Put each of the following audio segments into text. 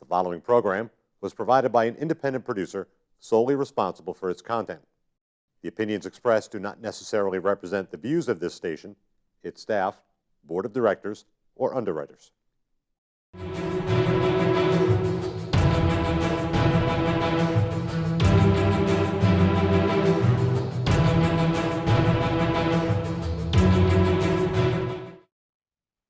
The following program was provided by an independent producer solely responsible for its content. The opinions expressed do not necessarily represent the views of this station, its staff, board of directors, or underwriters.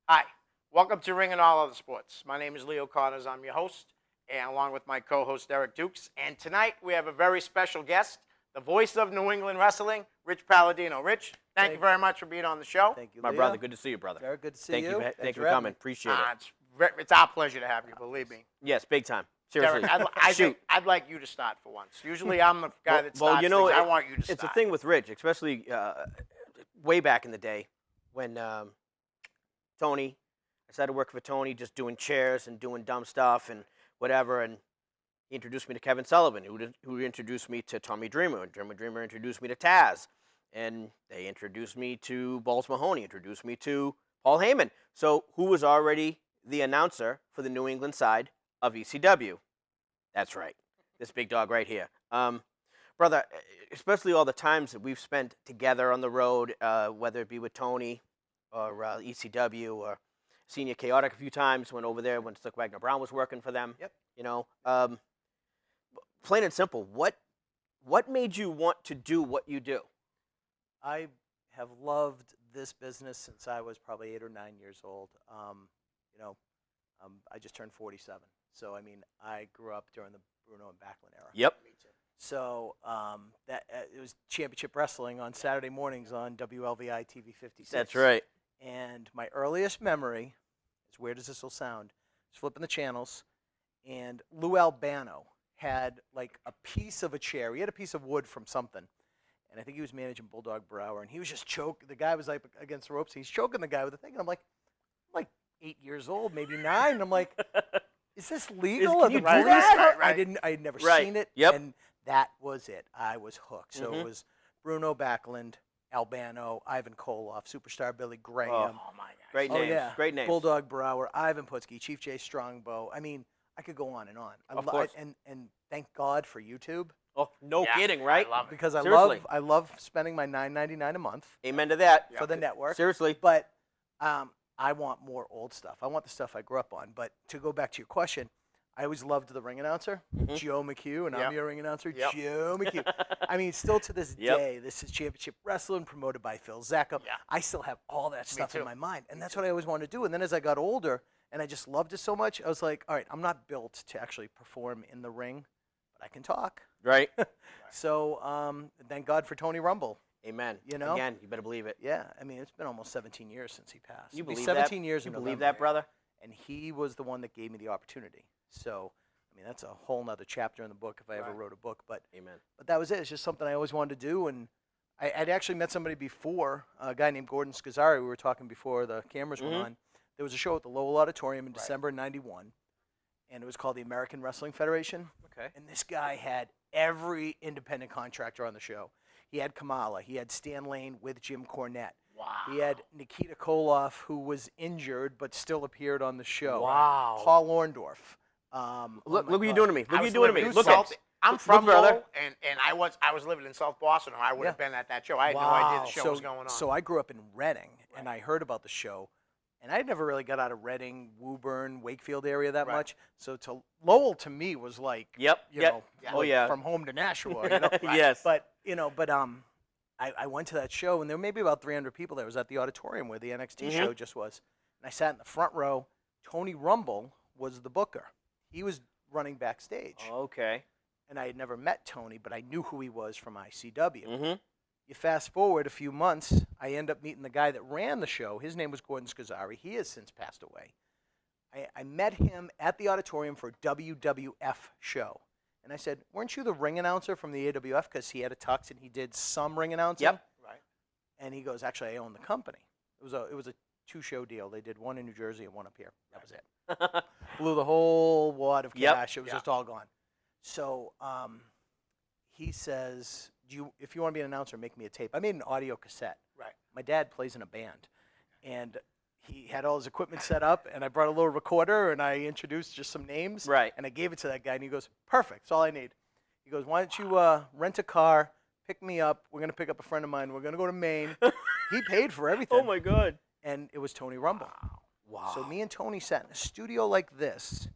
Hi, welcome to Ring and All Other Sports. My name is Leo Connors. I'm your host, and along with my co-host Eric Dukes. And tonight we have a very special guest, the voice of New England wrestling, Rich Palladino. Rich, thank you very much for being on the show. Thank you, My Leo. brother. Good to see you, brother. Very good to see Thank you. Thank you for coming. Appreciate it. It's our pleasure to have you, believe me. Yes, big time. Seriously. Derek, I'd like you to start for once. Usually I'm the guy that starts things. I want you to start. It's a thing with Rich, especially way back in the day when Tony, I started working for Tony, just doing chairs and doing dumb stuff and whatever, and he introduced me to Kevin Sullivan, who introduced me to Tommy Dreamer, and Dreamer introduced me to Taz, and they introduced me to Balls Mahoney, introduced me to Paul Heyman. So who was already the announcer for the New England side of ECW? That's right, this big dog right here. Brother, especially all the times that we've spent together on the road, whether it be with Tony or ECW or Senior Chaotic a few times, went over there when Slick Wagner Brown was working for them. Yep. You know, plain and simple, what made you want to do what you do? I have loved this business since I was probably 8 or 9 years old. I just turned 47. So, I mean, I grew up during the Bruno and Backlund era. Yep. Me too. So it was championship wrestling on Saturday mornings on WLVI TV 56. That's right. And my earliest memory, as weird as this will sound, is flipping the channels, and Lou Albano had like a piece of a chair. He had a piece of wood from something, and I think he was managing Bulldog Brower, and he was just choking. The guy was like against the ropes. He's choking the guy with the thing, and I'm like 8 years old, maybe 9. And I'm like, is this legal? Can you do that? Right. I had never seen it. Yep. And that was it. I was hooked. So it was Bruno Backlund, Albano, Ivan Koloff, Superstar Billy Graham. Oh my God. Great names. Yeah. Great names. Bulldog Brower, Ivan Putski, Chief J Strongbow. I mean, I could go on and on. Of course. And thank God for YouTube. Oh, no kidding, right? I love it. Because Seriously. I love spending my $9.99 a month Amen to that. for the network. Seriously. But I want more old stuff. I want the stuff I grew up on. But to go back to your question, I always loved the ring announcer, Joe McHugh, and I'm your ring announcer, Joe McHugh. I mean, still to this day, this is Championship Wrestling, promoted by Phil Zacco. Yeah. I still have all that stuff in too. my mind, and that's what I always wanted to do. And then as I got older, and I just loved it so much, I was like, all right, I'm not built to actually perform in the ring, but I can talk. Right. So thank God for Tony Rumble. Amen. You know? Again, you better believe it. Yeah, I mean, it's been almost 17 years since he passed. You It'll be believe 17 that? years You in believe November. that, brother? And he was the one that gave me the opportunity. So, I mean, that's a whole nother chapter in the book if I ever wrote a book. But Amen. But that was it. It's just something I always wanted to do. And I'd actually met somebody before, a guy named Gordon Scazzari. We were talking before the cameras went on. There was a show at the Lowell Auditorium in December '91, and it was called the American Wrestling Federation. Okay. And this guy had every independent contractor on the show. He had Kamala. He had Stan Lane with Jim Cornette. Wow. He had Nikita Koloff, who was injured but still appeared on the show. Wow. Paul Orndorff. Look what you're doing to me. Look what you're doing to me. in Look South- at I'm from brother. Lowell, and I was living in South Boston, or I would have been at that show. I had no idea the show was going on. So I grew up in Reading, and I heard about the show, and I never really got out of Reading, Woburn, Wakefield area that much. So Lowell to me was like, Yep. you know, Oh, like yeah. from home to Nashua. You know? Yes. But I went to that show, and there were maybe about 300 people there. It was at the auditorium where the NXT show just was. And I sat in the front row. Tony Rumble was the booker. He was running backstage. Okay. And I had never met Tony, but I knew who he was from ICW. Mm-hmm. You fast forward a few months, I end up meeting the guy that ran the show. His name was Gordon Scazzari. He has since passed away. I met him at the auditorium for a WWF show. And I said, weren't you the ring announcer from the AWF? Because he had a tux and he did some ring announcing. Yep. Right. And he goes, actually, I own the company. It was a 2-show deal. They did one in New Jersey and one up here. That was it. Blew the whole wad of cash. It was just all gone. So he says, if you want to be an announcer, make me a tape. I made an audio cassette. Right. My dad plays in a band. And he had all his equipment set up, and I brought a little recorder, and I introduced just some names. Right. And I gave it to that guy, and he goes, perfect, that's all I need. He goes, why don't you rent a car, pick me up. We're going to pick up a friend of mine. We're going to go to Maine. He paid for everything. Oh, my God. And it was Tony Rumble. Wow. So me and Tony sat in a studio like this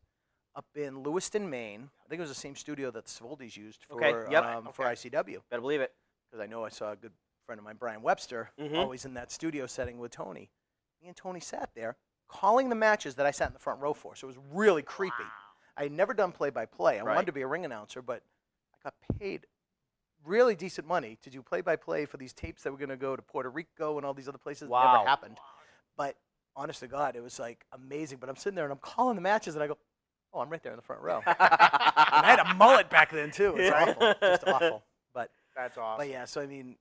up in Lewiston, Maine. I think it was the same studio that the Savoldis used for, Okay, yep. for ICW. Better believe it. Because I know I saw a good friend of mine, Brian Webster, Mhm. always in that studio setting with Tony. Me and Tony sat there calling the matches that I sat in the front row for. So it was really creepy. I had never done play-by-play. I Right. wanted to be a ring announcer, but I got paid really decent money to do play-by-play for these tapes that were going to go to Puerto Rico and all these other places. Wow. Never happened. But honest to God, it was like amazing. But I'm sitting there and I'm calling the matches and I go, oh, I'm right there in the front row. And I had a mullet back then too. It was awful, just awful. But That's awesome. but yeah, so I mean,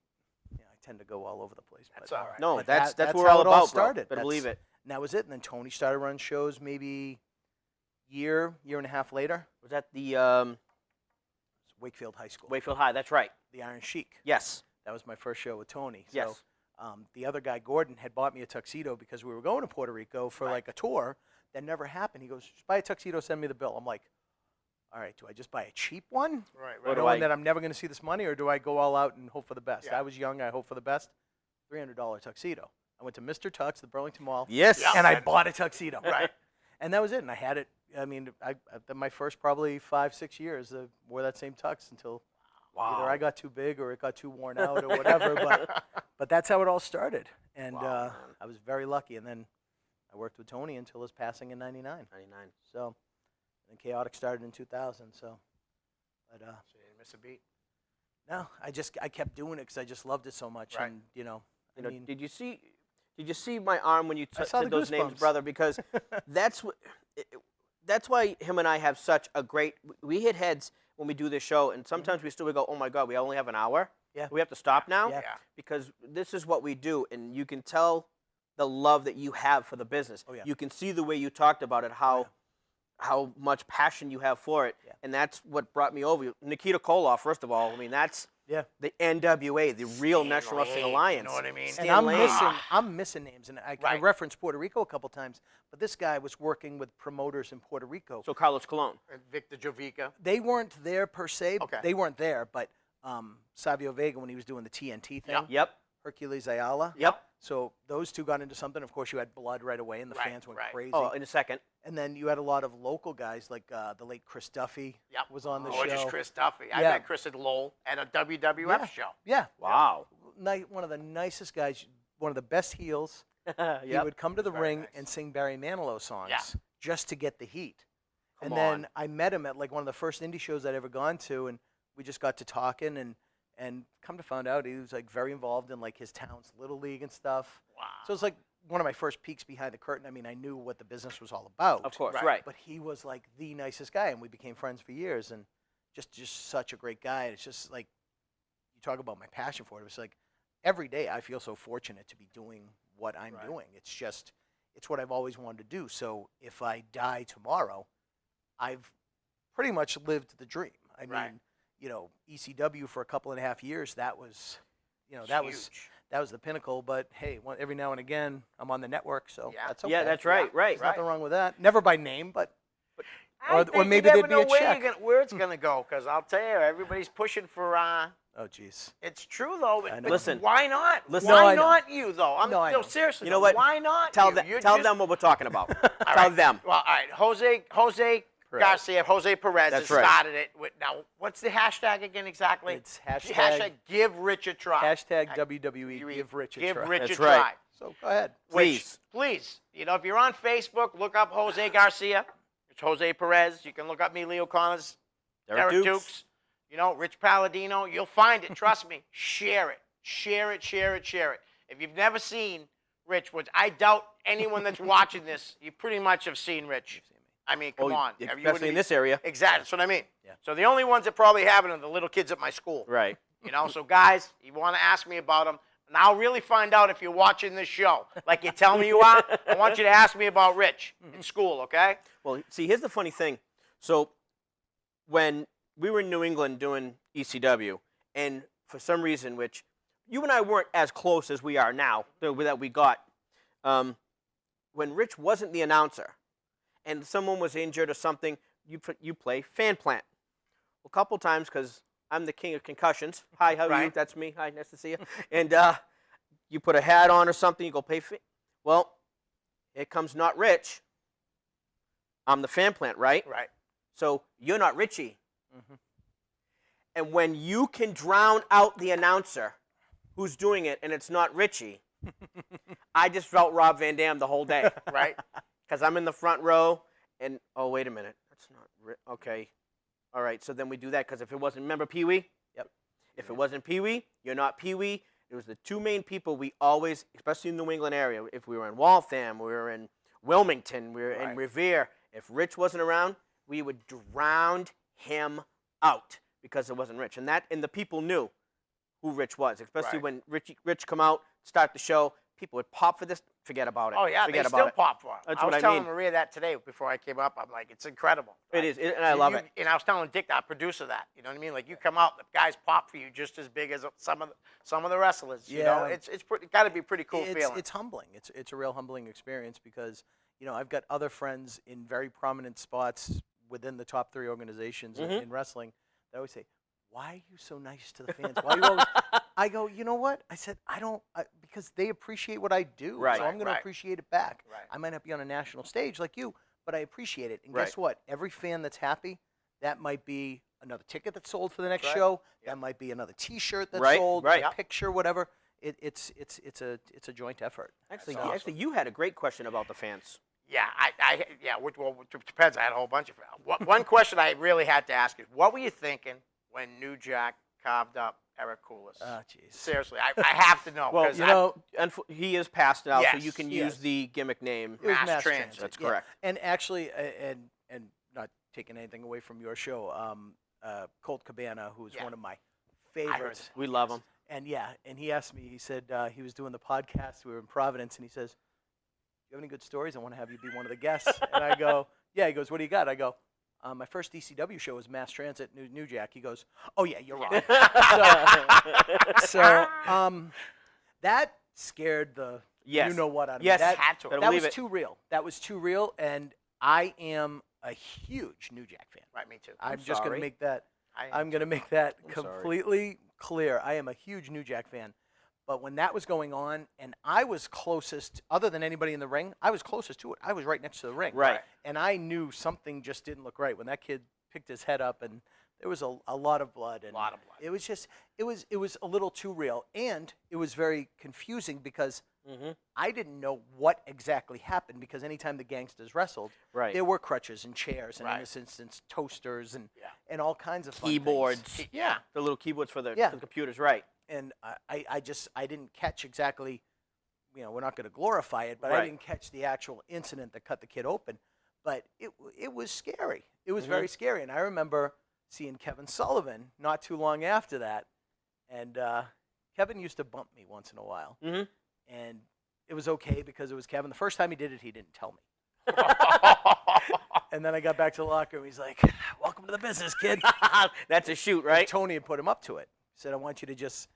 yeah, I tend to go all over the place. That's but, all right. No, but that's what we're how all it all about, bro. started. Better believe it. And that was it. And then Tony started running shows maybe year and a half later. Was that the Wakefield High School. Wakefield High? That's right. The Iron Sheik. Yes. That was my first show with Tony. Yes. So the other guy, Gordon, had bought me a tuxedo because we were going to Puerto Rico for like a tour. That never happened. He goes, just buy a tuxedo, send me the bill. I'm like, all right, do I just buy a cheap one? Right, Or right. do Knowing I- that I'm never going to see this money, or do I go all out and hope for the best? Yeah. I was young. I hope for the best. $300 tuxedo. I went to Mr. Tux, the Burlington Mall, Yes. Yeah. and I and- bought a tuxedo. Right. And that was it. And I had it. I mean, my first probably 5-6 years, wore that same tux until either I got too big or it got too worn out or whatever. But that's how it all started. And Wow, man. I was very lucky. And then I worked with Tony until his passing in '99. 99. So, and Chaotic started in 2000. So, but So you didn't miss a beat. no, I kept doing it because I just loved it so much. Right. And I You know, mean, did you see my arm when you I saw said the those names, goosebumps. brother? Because that's why him and I have such a great. We hit heads when we do this show, and sometimes we still go, "Oh my God, we only have an hour. Yeah. We have to stop now." Yeah. Because this is what we do, and you can tell the love that you have for the business. Oh, yeah. You can see the way you talked about it, how much passion you have for it, Yeah. and that's what brought me over. Nikita Koloff, first of all, I mean that's yeah. the NWA, the real Stan National Wrestling Lane, Alliance. you know what I mean? Stan And Lane. I'm missing names, and I Right. referenced Puerto Rico a couple times, but this guy was working with promoters in Puerto Rico. So Carlos Colon. And Victor Jovica. They weren't there per se. Okay. They weren't there, but Savio Vega, when he was doing the TNT thing, Yep. Hercules Ayala. Yep. So those two got into something. Of course, you had blood right away, and the Right, fans went right. crazy. Oh, in a second. And then you had a lot of local guys, like the late Chris Duffy Yep. was on the Gorgeous show. Chris Duffy. I Yeah. met Chris at Lowell at a WWF Yeah. show. Yeah. Wow. One of the nicest guys, one of the best heels. He Yep. would come to the Very ring nice. and sing Barry Manilow songs Yeah. just to get the heat. Come and then on. I met him at like one of the first indie shows I'd ever gone to, and we just got to talking, and come to find out he was like very involved in like his town's little league and stuff. Wow. So it's like one of my first peeks behind the curtain. I mean, I knew what the business was all about. Of course, Right. right. But he was like the nicest guy, and we became friends for years, and just such a great guy. It's just like you talk about my passion for it. It's like every day I feel so fortunate to be doing what I'm Right. doing. It's what I've always wanted to do. So if I die tomorrow, I've pretty much lived the dream. I Right. mean, ECW for a couple and a half years, that was, that was Huge. the pinnacle. But hey, every now and again, I'm on the network, so Yeah. that's okay. Yeah, that's right, right. There's nothing wrong with that. Never by name, but I or think maybe you never there'd be know a where, check. where it's going to go, because I'll tell you, everybody's pushing for, oh jeez. it's true, though. I know. But Listen. why not? Listen. No, Why I know. not you, though? No, I know. Seriously, You know though, what? why not Tell you? them. You're Tell just- them what we're talking about. All Tell right. them. Well, all right. Jose Perez. Garcia, Jose Perez That's has right. started it. Now, what's the hashtag again exactly? It's hashtag Give Rich a try. hashtag WWE give Rich a Give try. Rich That's a right. try. So go ahead. Please. Please, if you're on Facebook, look up Jose Garcia. It's Jose Perez. You can look up me, Leo Connors, Derek Dukes. Rich Palladino. You'll find it. Trust me. Share it. Share it, share it, share it. If you've never seen Rich, which I doubt anyone that's watching this, you pretty much have seen Rich. I mean, come on. Especially in this area. Exactly. That's what I mean. Yeah. So the only ones that probably haven't are the little kids at my school. Right. So guys, you want to ask me about them, and I'll really find out if you're watching this show. Like you tell me you are, I want you to ask me about Rich in school, okay? Well, see, here's the funny thing. So when we were in New England doing ECW, and for some reason, which you and I weren't as close as we are now, that we got, when Rich wasn't the announcer, and someone was injured or something, you play fan plant. A couple times, because I'm the king of concussions. Hi, how are you? Right. That's me. Hi, nice to see you. And you put a hat on or something, you go pay. Well, here comes not Rich. I'm the fan plant, right? Right. So you're not Richie. Mm-hmm. And when you can drown out the announcer who's doing it and it's not Richie, I just felt Rob Van Dam the whole day. Right. Because I'm in the front row and, oh, wait a minute. That's not okay. All right, so then we do that because if it wasn't, remember Pee-wee? Yep. If it wasn't Pee-wee, you're not Pee-wee. It was the two main people we always, especially in the New England area, if we were in Waltham, we were in Wilmington, we were in Right. Revere, if Rich wasn't around, we would drown him out because it wasn't Rich. And the people knew who Rich was, especially Right. when Rich come out, start the show, people would pop for this, forget about it. Oh, yeah, forget they about still it. pop for him. That's I was what I telling mean. Maria that today before I came up. I'm like, it's incredible. It is, and I love it. And I was telling Dick, our producer, that. You know what I mean? Like, you come out, the guys pop for you just as big as some of the wrestlers. You know, Yeah. it's got to be a pretty cool it's, feeling. It's humbling. It's a real humbling experience because, you know, I've got other friends in very prominent spots within the top 3 organizations in wrestling that always say, "Why are you so nice to the fans? Why are you always?" I go, you know what? I said, because they appreciate what I do, Right. so I'm going to Right. appreciate it back. Right. I might not be on a national stage like you, but I appreciate it. And Right. guess what? Every fan that's happy, that might be another ticket that's sold for the next Right. show. Yep. That might be another T-shirt that's Right, sold, right. a picture, whatever. It's a joint effort. Actually, That's awesome. actually, you had a great question about the fans. Yeah, which depends. I had a whole bunch of one question I really had to ask is, what were you thinking when New Jack carved up Eric Coulis? Oh, jeez. Seriously, I have to know. Well, 'cause you know, he is passed out, so Yes, you can yes. use the gimmick name. It was Mass mass transit. transit. That's yeah. correct. And actually, and not taking anything away from your show, Colt Cabana, who's Yeah. one of my I heard favorites. that. We love him. And yeah, and he asked me. He said he was doing the podcast. We were in Providence, and he says, "Do you have any good stories? I want to have you be one of the guests." And I go, "Yeah." He goes, "What do you got?" I go, "My first DCW show was Mass Transit, New Jack." He goes, "Oh yeah, you're wrong." so that scared the Yes. you know what out of Yes. me. That, Had to. Better that believe was it. too real. That was too real, and I am a huge New Jack fan. Right, me too. I'm just going sorry. to make that. I- I'm going to make that I'm sorry. completely clear. I am a huge New Jack fan. But when that was going on, and I was closest, other than anybody in the ring, I was closest to it. I was right next to the ring. Right. And I knew something just didn't look right when that kid picked his head up, and there was a lot of blood. And Lot of blood. It was just, it was a little too real, and it was very confusing because Mhm. I didn't know what exactly happened because anytime the gangsters wrestled, Right. there were crutches and chairs, and Right. in this instance, toasters and Yeah. and all kinds of fun things. Keyboards. Yeah. The little keyboards for the, Yeah. for the computers, right? And I didn't catch exactly, you know, we're not going to glorify it, but I Right. didn't catch the actual incident that cut the kid open. But it was scary. It was Mhm. very scary. And I remember seeing Kevin Sullivan not too long after that, and Kevin used to bump me once in a while, Mm-hmm. and it was okay because it was Kevin. The first time he did it, he didn't tell me. And then I got back to the locker room. He's like, "Welcome to the business, kid." That's a shoot, right? Tony had put him up to it. He said, "I want you to just,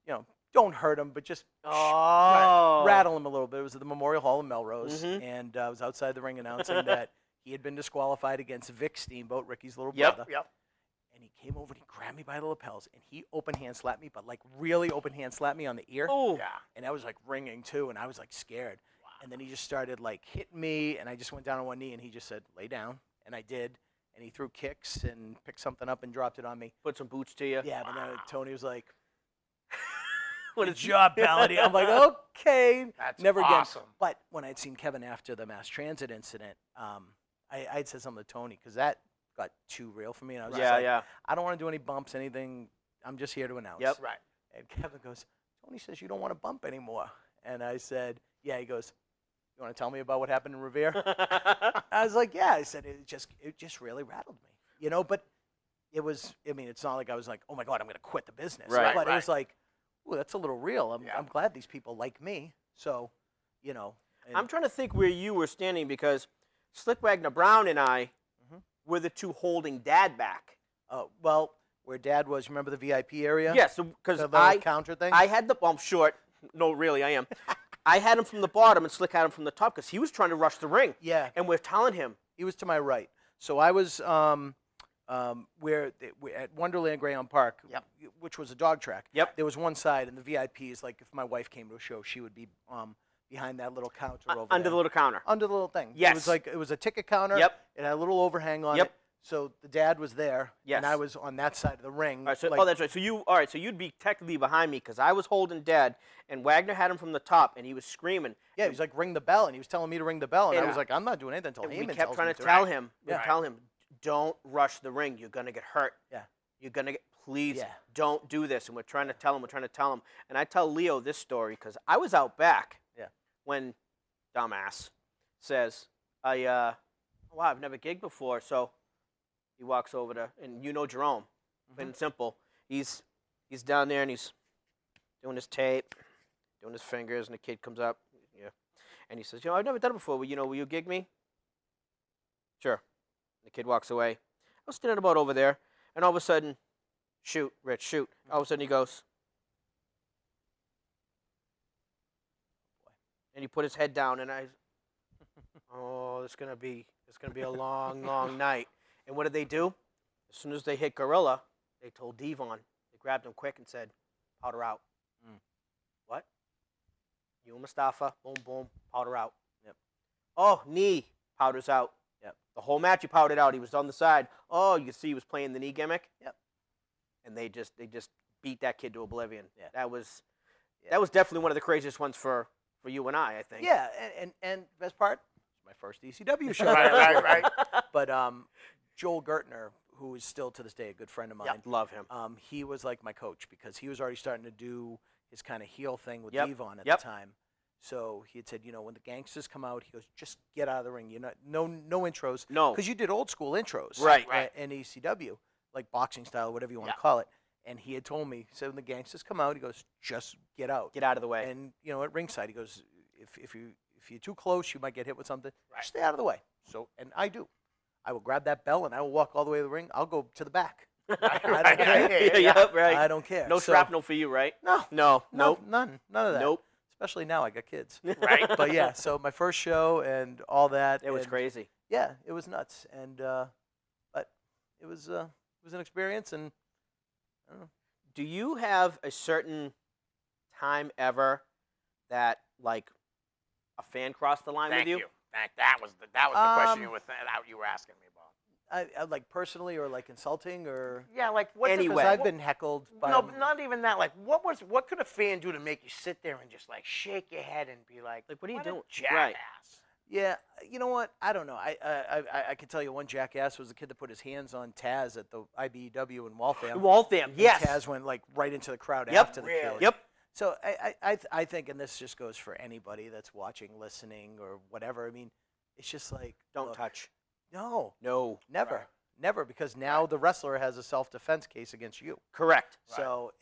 you know, don't hurt him, but just Oh. rattle him a little bit." It was at the Memorial Hall in Melrose, Mhm. and I was outside the ring announcing that he had been disqualified against Vic Steamboat, Ricky's little Yep. brother. Yep. And he came over and he grabbed me by the lapels, and he open hand slapped me, but like really open hand slapped me on the ear. Oh. Yeah. And I was like ringing too, and I was like scared. And then he just started like hitting me, and I just went down on one knee, and he just said, "Lay down," and I did. And he threw kicks and picked something up and dropped it on me. Put some boots to you. Yeah, but then Tony was like, What "Good is job, Palladino." I'm like, "Okay." That's Never awesome. again. But when I'd seen Kevin after the mass transit incident, I'd said something to Tony because that got too real for me. And I was just Yeah, like, yeah. I don't want to do any bumps, anything. I'm just here to announce. Yep. Right. And Kevin goes, "Tony says you don't want to bump anymore." And I said, "Yeah." He goes, "You want to tell me about what happened in Revere?" I was like, "Yeah." I said, it just really rattled me, you know. But it was, I mean, it's not like I was like, "Oh my God, I'm going to quit the business." Right, But it right. was like, "Ooh, that's a little real." Yeah. I'm glad these people like me. So, you know. and- I'm trying to think where you were standing because Slick Wagner Brown and I Mhm. were the two holding Dad back. Well, where Dad was, remember the VIP area? Yes, because The I counter thing. I had the. Well, I'm short. No, really, I am. I had him from the bottom and Slick had him from the top because he was trying to rush the ring. Yeah. And we're telling him. He was to my right. So I was where at Wonderland Greyhound Park, which was a dog track. Yep. There was one side, and the VIPs, like if my wife came to a show, she would be behind that little counter over Under there. the little counter. Under the little thing. Yes. It was a ticket counter. Yep. It had a little overhang on Yep. it. So the dad was there, Yes. and I was on that side of the ring. All right, so, like, that's right. So you'd be technically behind me because I was holding Dad, and Wagner had him from the top, and he was screaming. yeah, he was like, ring the bell, and he was telling me to ring the bell, and I And- was like, I'm not doing anything until And Heyman we kept tells trying me to tell Right. him. Yeah. Tell him, don't rush the ring. You're gonna get hurt. Yeah. You're gonna get. Please Yeah. don't do this. And we're trying to tell him. And I tell Leo this story because I was out back. Yeah. When dumbass says, wow, I've never gigged before. So he walks over to, and Jerome, plain and simple. He's down there and he's doing his tape, doing his fingers, and the kid comes up. Yeah. And he says, I've never done it before. Will you gig me? Sure. The kid walks away. I was standing about over there, and all of a sudden, shoot, Rich, shoot. All of a sudden he goes, and he put his head down, and it's gonna be a long, long night. And what did they do? As soon as they hit Gorilla, they told Devon. They grabbed him quick and said, powder out. What? You and Mustafa, boom, boom, powder out. Yep. Oh, knee, powders out. Yep. The whole match he powdered out. He was on the side. Oh, you can see he was playing the knee gimmick. Yep. And they just beat that kid to oblivion. Yeah. That was definitely one of the craziest ones for you and I think. Yeah, and best part, it's my first ECW show. Right. But Joel Gertner, who is still to this day a good friend of mine, Love him. he was like my coach because he was already starting to do his kind of heel thing with Yep. Devon at Yep. the time. So he had said, when the gangsters come out, he goes, just get out of the ring. No intros. No. Because you did old school intros. Right. In ECW, like boxing style, whatever you want to Yeah. call it. And he had told me, he said, when the gangsters come out, he goes, just get out. Get out of the way. And at ringside, he goes, if you're too close, you might get hit with something. Right. Stay out of the way. So, and I do. I will grab that bell and I will walk all the way to the ring. I'll go to the back. I don't care. Yep, right. I don't care. No So- shrapnel for you, right? No. No. Nope. None of that. Nope. Especially now, I got kids. Right. But yeah, so my first show and all that. It was and crazy. Yeah, it was nuts, and but it was an experience, and I don't know. Do you have a certain time ever that like a fan crossed the line Thank with you? you. That was the question you were asking me about. I like personally, or like insulting, or Yeah, like what? Anyway. because I've been heckled by No, not even that. Like, what could a fan do to make you sit there and just like shake your head and be like, Like, what are you a doing? jackass? Right. Yeah, you know what? I don't know. I can tell you one jackass was the kid that put his hands on Taz at the IBEW in Waltham. Waltham, And yes. Taz went like right into the crowd Yep. after the Really? kid. Yep. So I think, and this just goes for anybody that's watching, listening, or whatever. I mean, it's just like Don't look, touch. No, No. never, Right. never, because now the wrestler has a self-defense case against you. Correct. Right. So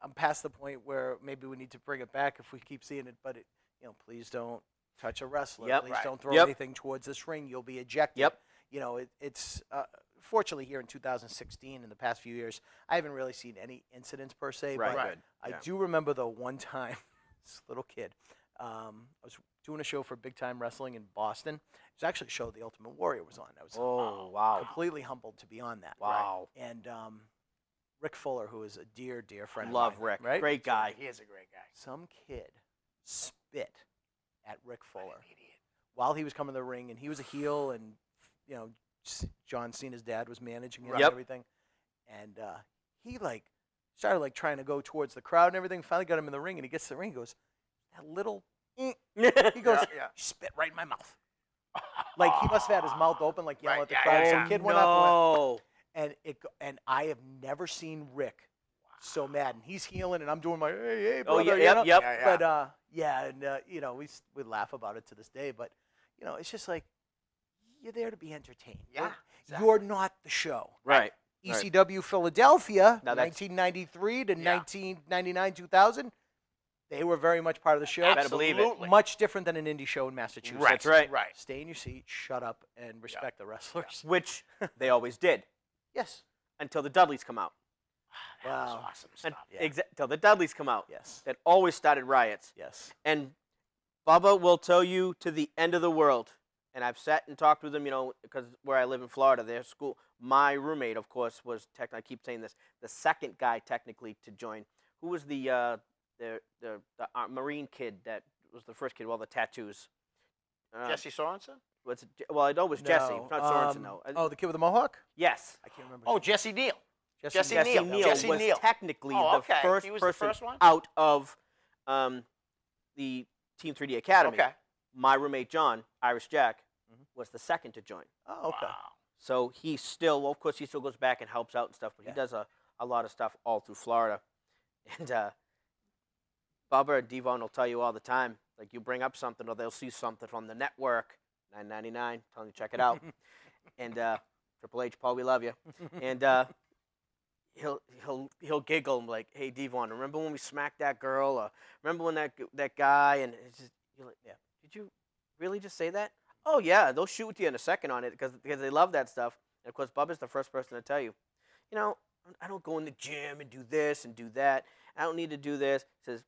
I'm past the point where maybe we need to bring it back if we keep seeing it. But please don't touch a wrestler. Yep. Please Right. don't throw Yep. anything towards this ring. You'll be ejected. Yep. It's fortunately here in 2016, in the past few years, I haven't really seen any incidents per se. Right. But Good. I Yeah. do remember though one time, this little kid, I was doing a show for Big Time Wrestling in Boston. It was actually a show The Ultimate Warrior was on. I was Oh, wow. completely humbled to be on that. Wow. And Rick Fuller, who is a dear friend Love of mine, Rick. right? Great guy. He is a great guy. Some kid spit at Rick Fuller while he was coming to the ring, and he was a heel, and John Cena's dad was managing him and Yep. everything, and he started trying to go towards the crowd and everything. Finally got him in the ring, and he gets to the ring, and goes, that little, he goes, Yeah. spit right in my mouth. Like he must have had his mouth open, like yelling Right, at the yeah, crowd. yeah, Some yeah. kid went up No. and I have never seen Rick so mad, and he's healing, and I'm doing my hey Oh, brother, yeah, you yep, know? yep. Yeah. But we laugh about it to this day. But it's just like you're there to be entertained. Yeah, You're not the show. Right. ECW Philadelphia, Now that's- 1993 to Yeah. 1999, 2000. They were very much part of the show. Better believe it. Absolutely. Much different than an indie show in Massachusetts. That's right. Right. Stay in your seat, shut up, and respect the wrestlers. Which they always did Yes. until the Dudleys come out. That was Wow. awesome And stuff. till the Dudleys come out. Yes. That always started riots. Yes. And Bubba will tell you to the end of the world. And I've sat and talked with him, because where I live in Florida, their school. My roommate, of course, was I keep saying this, the second guy technically to join. Who was the Marine kid that was the first kid with all the tattoos? Jesse Sorensen? Well, I know it was Jesse, No, not Sorensen, no. Oh, the kid with the mohawk? Yes. I can't remember. Oh, Jesse Neal. Jesse Jesse Neal. Neal Jesse was Neal. technically Oh, okay. the first He was the person first one? out of the Team 3D Academy. Okay. My roommate John, Irish Jack, was the second to join. Oh, okay. Wow. So he still, well, of course, he still goes back and helps out and stuff, but he does a lot of stuff all through Florida. And Bubba and Devon will tell you all the time, like you bring up something or they'll see something from the network, $9.99, telling you check it out. And Triple H, Paul, we love you. And he'll giggle like, "Hey, Devon, remember when we smacked that girl? Or remember when that guy?" And it's just, you're like, "Yeah, did you really just say that?" "Oh yeah, they'll shoot with you in a second on it because they love that stuff." And of course, Bubba's the first person to tell you, I don't go in the gym and do this and do that. I don't need to do this. He says,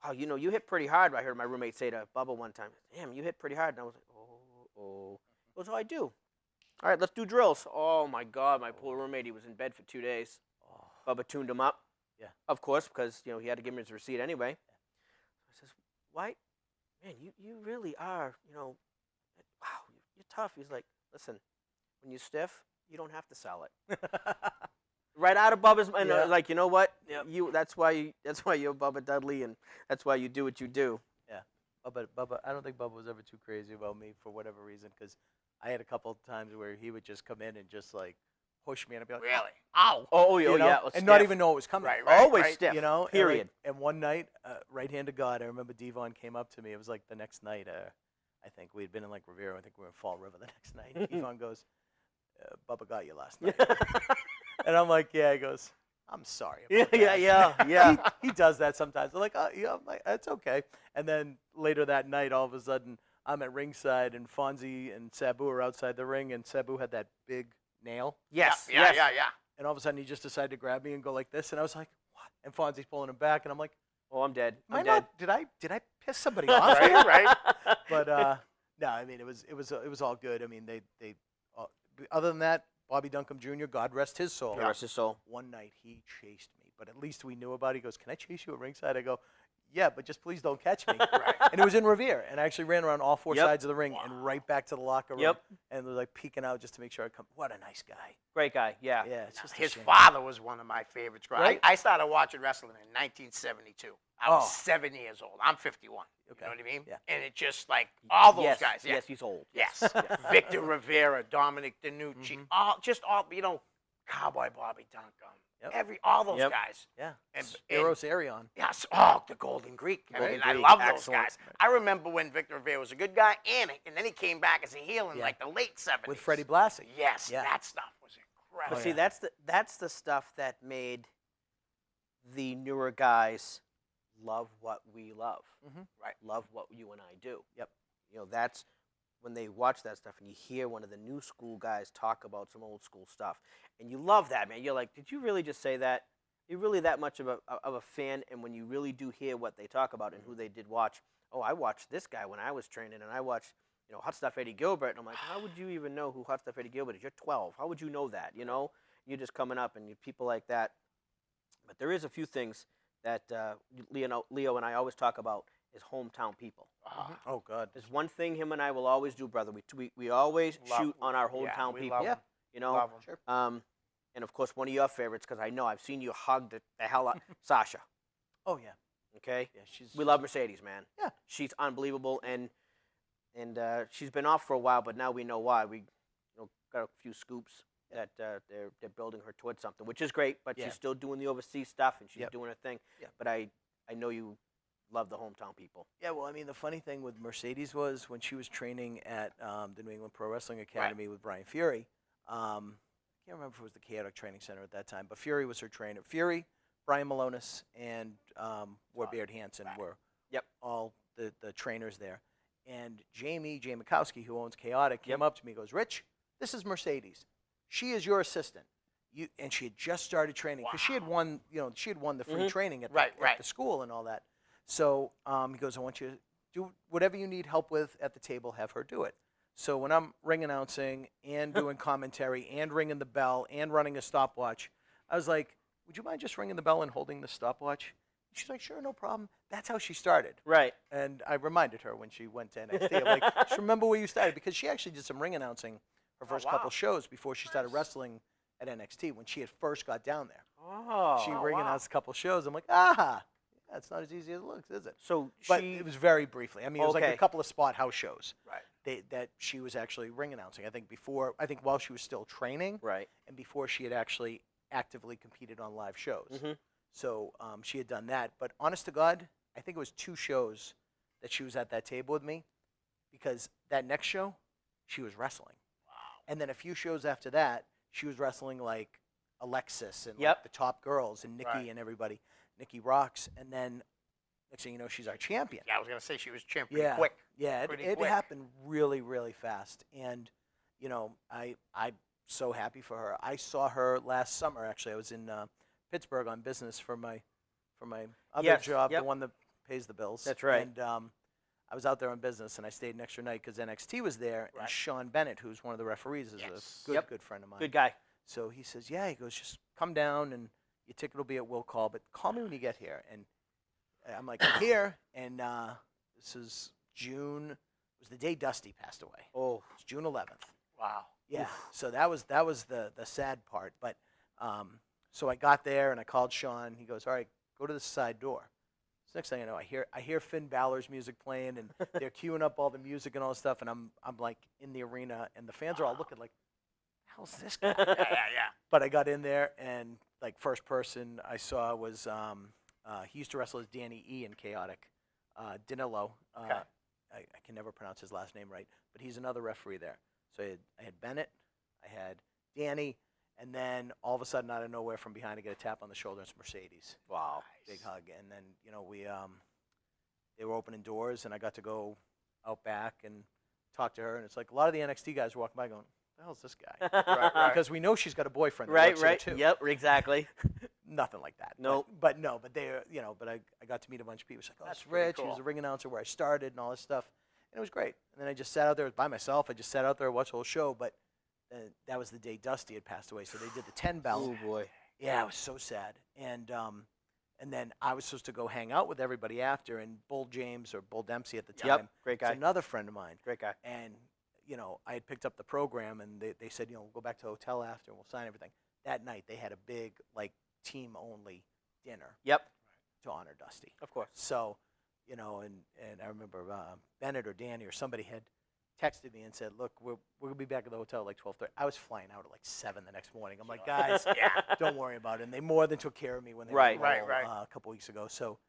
"Wow, you hit pretty hard." I heard my roommate say to Bubba one time, "Damn, you hit pretty hard." And I was like, "Oh." He goes, "Oh, I do." "All right, let's do drills." Oh my God, my poor roommate, he was in bed for 2 days. Bubba tuned him up. Yeah. Of course, because he had to give him his receipt anyway. I says, "Why, man, you really are, wow, you're tough." He's like, "Listen, when you're stiff, you don't have to sell it." Right out of Bubba's mind, Yeah. like, you know what? Yep. That's why you're Bubba Dudley, and that's why you do what you do. Yeah. Bubba, I don't think Bubba was ever too crazy about me for whatever reason, because I had a couple of times where he would just come in and just like push me, and I'd be like, Really? Ow. Oh, you know, yeah, and not stiff. even know it was coming. Right, right. Always stiff. You know, Period. And one night, right hand to God, I remember Devon came up to me. It was like the next night. I think we had been in like Revere. I think we were in Fall River the next night. Devon goes, "Bubba got you last night," and I'm like, "Yeah." He goes, "I'm sorry." About that." yeah. He does that sometimes. I'm like, "Oh, yeah," I'm like, "That's okay." And then later that night, all of a sudden, I'm at ringside, and Fonzie and Sabu are outside the ring, and Sabu had that big nail. Yes. Yeah. And all of a sudden, he just decided to grab me and go like this, and I was like, "What?" And Fonzie's pulling him back, and I'm like, Oh, I'm dead. "Am I I'm dead. not? Did I piss somebody off?" Right, right. But no, I mean, it was all good. I mean, they other than that, Bobby Duncombe Jr., God rest his soul. The rest of his soul. One night he chased me, but at least we knew about it. He goes, "Can I chase you at ringside?" I go, "Yeah, but just please don't catch me." Right. And it was in Revere, and I actually ran around all four Yep. sides of the ring and right back to the locker room. Yep. And was like peeking out just to make sure I come. What a nice guy. Great guy. Yeah. Yeah, it's just a His shame. father was one of my favorites. Right? I started watching wrestling in 1972. I was Oh. 7 years old. I'm 51. Okay. You know what I mean? Yeah. and it just like all those Yes. guys. Yeah. Yes, he's old. Yes. Yes. Victor Rivera, Dominic DeNucci, Mhm. all Cowboy Bobby Duncombe. Yep. All those Yep. guys. Yeah. And- Spiros Arion. Yes. The Golden Greek. I Golden mean, I Greek, love those excellent. guys. I remember when Victor Rivera was a good guy, and then he came back as a heel in Yeah. like the late 70s. With Freddie Blassie. Yes, Yeah. that stuff was incredible. But Oh, see, yeah. that's the stuff that made the newer guys love what we love. Mhm. Right. Love what you and I do. Yep. That's when they watch that stuff and you hear one of the new school guys talk about some old school stuff, and you love that, man. You're like, did you really just say that? You're really that much of a fan, and when you really do hear what they talk about and who they did watch. Oh, I watched this guy when I was training, and I watched Hot Stuff Eddie Gilbert, and I'm like, how would you even know who Hot Stuff Eddie Gilbert is? You're 12. How would you know that? You're just coming up, and people like that. But there is a few things that Leo and I always talk about is hometown people. Oh, God. There's one thing him and I will always do, brother. We always Love- shoot on our yeah, hometown we people. love 'em. Love 'em. Sure. And of course, one of your favorites, because I know I've seen you hug the hell out Sasha. Oh, yeah. Okay, Yeah, we love Mercedes, man. Yeah. She's unbelievable, and she's been off for a while, but now we know why. We got a few scoops that they're building her towards something, which is great. But Yeah. she's still doing the overseas stuff, and she's Yep. doing her thing. Yep. But I know you love the hometown people. Yeah, well, I mean, the funny thing with Mercedes was when she was training at the New England Pro Wrestling Academy with Brian Fury. I can't remember if it was the Chaotic Training Center at that time, but Fury was her trainer. Fury, Brian Malonis, and Warbeard Hansen were Yep. all the trainers there. And Jay Makowski, who owns Chaotic, came Yep. up to me and goes, "Rich, this is Mercedes. She is your assistant. and she had just started training because she had won, she had won the free training at Right. the school and all that. So he goes, I want you to do whatever you need help with at the table, have her do it. So when I'm ring announcing and doing commentary and ringing the bell and running a stopwatch, I was like, would you mind just ringing the bell and holding the stopwatch? She's like, sure, no problem. That's how she started. Right. And I reminded her when she went to NXT. I'm like, just remember where you started, because she actually did some ring announcing her first couple shows before she started wrestling at NXT when she had first got down there. Oh. She ring announced a couple shows. I'm like, that's not as easy as it looks, is it? So But it was very briefly. I mean, it was like a Okay. couple of spot house shows. Right. That she was actually ring announcing. I think while she was still training, Right. and before she had actually actively competed on live shows. Mm-hmm. So she had done that. But honest to God, I think it was 2 shows that she was at that table with me, because that next show, she was wrestling. Wow. And then a few shows after that, she was wrestling like Alexis and like the top girls and Nikki and everybody. Nikki rocks. And then next thing you know, she's our champion. Yeah, I was going to say she was champion quick. Yeah, Pretty it quick. happened really, really fast. And, I'm so happy for her. I saw her last summer, actually. I was in Pittsburgh on business for my other job, the one that pays the bills. That's right. And I was out there on business, and I stayed an extra night because NXT was there, and Right. Sean Bennett, who's one of the referees, is a good friend of mine. Good guy. So he says, he goes, just come down, and your ticket will be at will call, but call me when you get here. And I'm like, I'm here, and this is June. It was the day Dusty passed away. Oh. It's June 11th. Wow. Yeah. So that was the sad part. But so I got there and I called Sean. He goes, all right, go to the side door. So next thing I know, I hear Finn Balor's music playing, and they're queuing up all the music and all this stuff, and I'm like in the arena, and the fans are all looking like, how's this guy? Yeah. But I got in there, and like first person I saw was he used to wrestle as Danny E in Chaotic, Danilo. Okay. I can never pronounce his last name right, but he's another referee there. So I had Bennett, I had Danny, and then all of a sudden, out of nowhere, from behind, I get a tap on the shoulder. It's Mercedes. Wow. Big hug. And then we they were opening doors, and I got to go out back and talk to her. And it's like a lot of the NXT guys were walking by, going, "The hell's this guy?" Right. Because we know she's got a boyfriend. That Right. works there, Right. too. Yep. Exactly. Nothing like that. Nope. But they, but I got to meet a bunch of people. It's like, oh, That's it's pretty Rich. He was cool. the ring announcer where I started and all this stuff. And it was great. And then I just sat out there by myself. I just sat out there, watched the whole show. But that was the day Dusty had passed away. So they did the 10 bell. Oh boy. Yeah, it was so sad. And then I was supposed to go hang out with everybody after. And Bull James, or Bull Dempsey at the time, Yep. Great was guy. another friend of mine. Great guy. And I had picked up the program, and they said, we'll go back to the hotel after, and we'll sign everything. That night, they had a big, like, team-only dinner Yep. to honor Dusty. Of course. So, and I remember Bennett or Danny or somebody had texted me and said, look, we're going to be back at the hotel at like 12:30. I was flying out at like 7 the next morning. I'm like, guys, don't worry about it. And they more than took care of me when they Right. were Right. a couple weeks ago. So,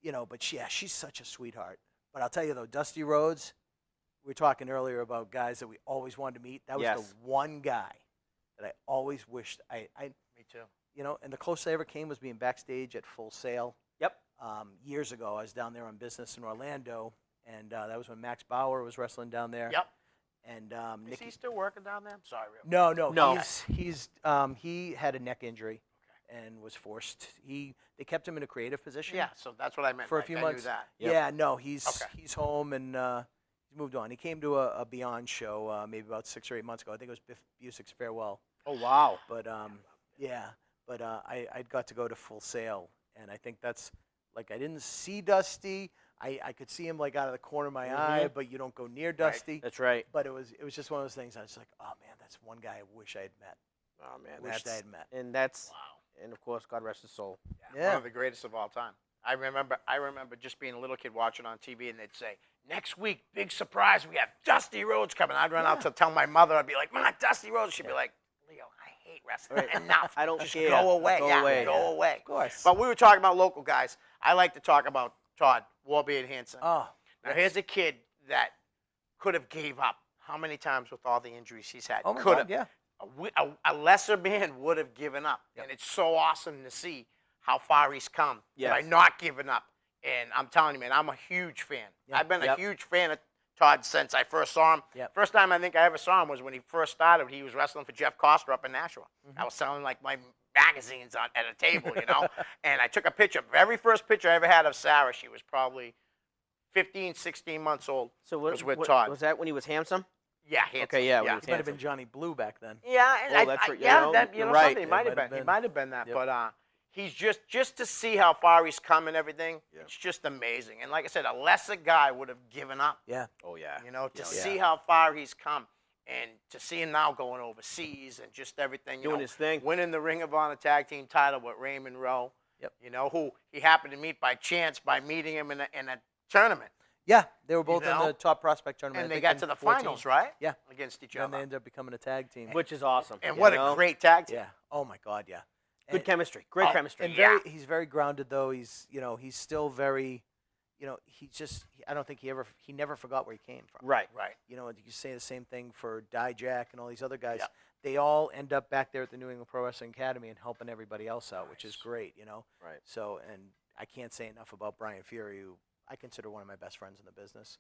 but she's such a sweetheart. But I'll tell you, though, Dusty Rhodes, we were talking earlier about guys that we always wanted to meet. That was Yes. the one guy that I always wished I Me too. and the closest I ever came was being backstage at Full Sail. Yep. Years ago, I was down there on business in Orlando, and that was when Max Bauer was wrestling down there. Yep. And Is Nikki. he still working down there? I'm sorry, real. No. He had a neck injury, and was forced. They kept him in a creative position. Yeah, so that's what I meant. For a Mike. few I months. knew that. Yep. Yeah, no, he's home, and he's moved on. He came to a Beyond show maybe about 6 or 8 months ago. I think it was Biff Busick's farewell. Oh wow. But I got to go to Full Sail, and I think that's like, I didn't see Dusty. I could see him like out of the corner of my eye, but you don't go near Dusty. That's right. But it was just one of those things. I was like, oh man, that's one guy I wish I had met. Oh man. Wished I had met. And that's. And of course, God rest his soul. Yeah. One of the greatest of all time. I remember just being a little kid watching on TV, and they'd say, next week, big surprise, we have Dusty Rhodes coming. I'd run out to tell my mother. I'd be like, Ma, Dusty Rhodes. She'd be like, Leo, I hate wrestling. Enough. I don't just care. go away. Go Yeah, away. go away. Of course. But we were talking about local guys. I like to talk about Todd Warbeard Hansen. Oh, Now, here's a kid that could have gave up. How many times with all the injuries he's had? oh my could God, have. yeah. A lesser man would have given up. And it's so awesome to see how far he's come by Yes. not giving up. And I'm telling you, man, I'm a huge fan. Yeah. I've been a Yep. huge fan of Todd since I first saw him. Yep. First time I think I ever saw him was when he first started. He was wrestling for Jeff Coster up in Nashua. I was selling like my magazines at a table, you know. And I took a picture. Very first picture I ever had of Sarah, she was probably 15, 16 months old. So what was with Todd. Was that when he was handsome? Yeah, handsome. Okay, yeah, when he yeah. was He might have been handsome. Johnny Blue back then. Yeah, Oh, that's right. yeah, You know, that, you you're know right. something. He might have been. He been. might have been that. Yep. But he's just to see how far he's come and everything. Yep. It's just amazing. And like I said, a lesser guy would have given up. Yeah. Oh yeah. You know, to Yeah. see how far he's come, and to see him now going overseas and just everything. You Doing know, his thing. winning the Ring of Honor Tag Team title with Raymond Rowe. Yep. You know, who he happened to meet by chance by meeting him in a tournament. Yeah, they were both in know? the top prospect tournament. And I they think, got in to the 14. finals, right? Yeah. Against each And then they other. ended up becoming a tag team. Which is awesome. And you what know? a great tag team. Yeah. Oh my God. Yeah. Good And- chemistry. Great Oh, chemistry. And Yeah. he's very grounded though. He's he's still very, I don't think he never forgot where he came from. Right. Right. You know, you say the same thing for Dijak and all these other guys. Yeah. They all end up back there at the New England Pro Wrestling Academy and helping everybody else out, which is Nice. great. You know. Right. So, and I can't say enough about Brian Fury, who I consider one of my best friends in the business.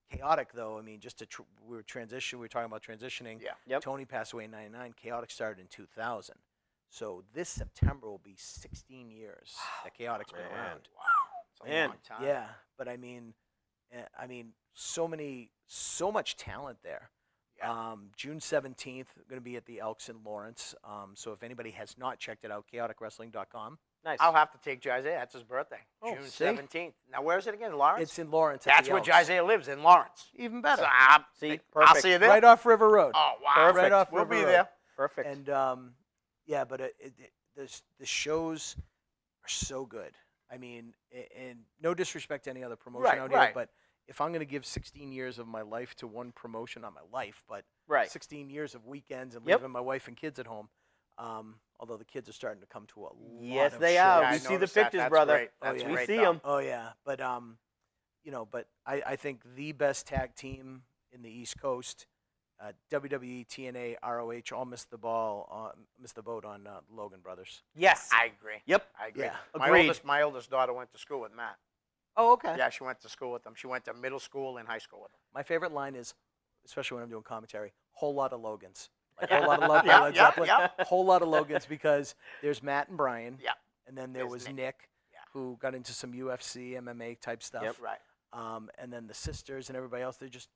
Chaotic though, I mean, just to we were talking about transitioning. Yeah. Yep. Tony passed away in '99. Chaotic started in 2000. So this September will be 16 years that Chaotic's been man. around. Wow. It's a Man. long time. Yeah, but I mean, so much talent there. Yeah. June 17th, going to be at the Elks in Lawrence. So if anybody has not checked it out, chaoticwrestling.com. Nice. I'll have to take Jaize. That's his birthday. Oh, June see? 17th. Now, where is it again? Lawrence? It's in Lawrence. At That's the where Elks. Jaize lives, in Lawrence. Even better. So, See, I'll perfect. see you there. Right off River Road. Oh, wow. Perfect. Right off We'll River be Road. there. Perfect. And yeah, but the shows are so good. I mean, and no disrespect to any other promotion Right, out right. here, but if I'm going to give 16 years of my life to one promotion, not my life, but Right. 16 years of weekends and Yep. leaving my wife and kids at home, although the kids are starting to come to a lot Yes, of they shows. are. Yeah, I We see the noticed that. pictures, That's brother. great. That's yeah. We great, see though. them. Oh yeah, but but I think the best tag team in the East Coast, WWE, TNA, ROH, all missed the boat on Logan Brothers. Yes. I agree. Yep. I agree. Yeah. Agreed. My oldest daughter went to school with Matt. Oh, okay. Yeah, she went to school with him. She went to middle school and high school with him. My favorite line is, especially when I'm doing commentary, whole lot of Logans. Like whole lot of love by Yeah, Led yeah, Zeppelin. yeah. Whole lot of Logans because there's Matt and Brian. Yeah. And then there There's was Nick. Nick, Yeah. who got into some UFC, MMA type stuff. Yep. Right. And then the sisters and everybody else, they're just,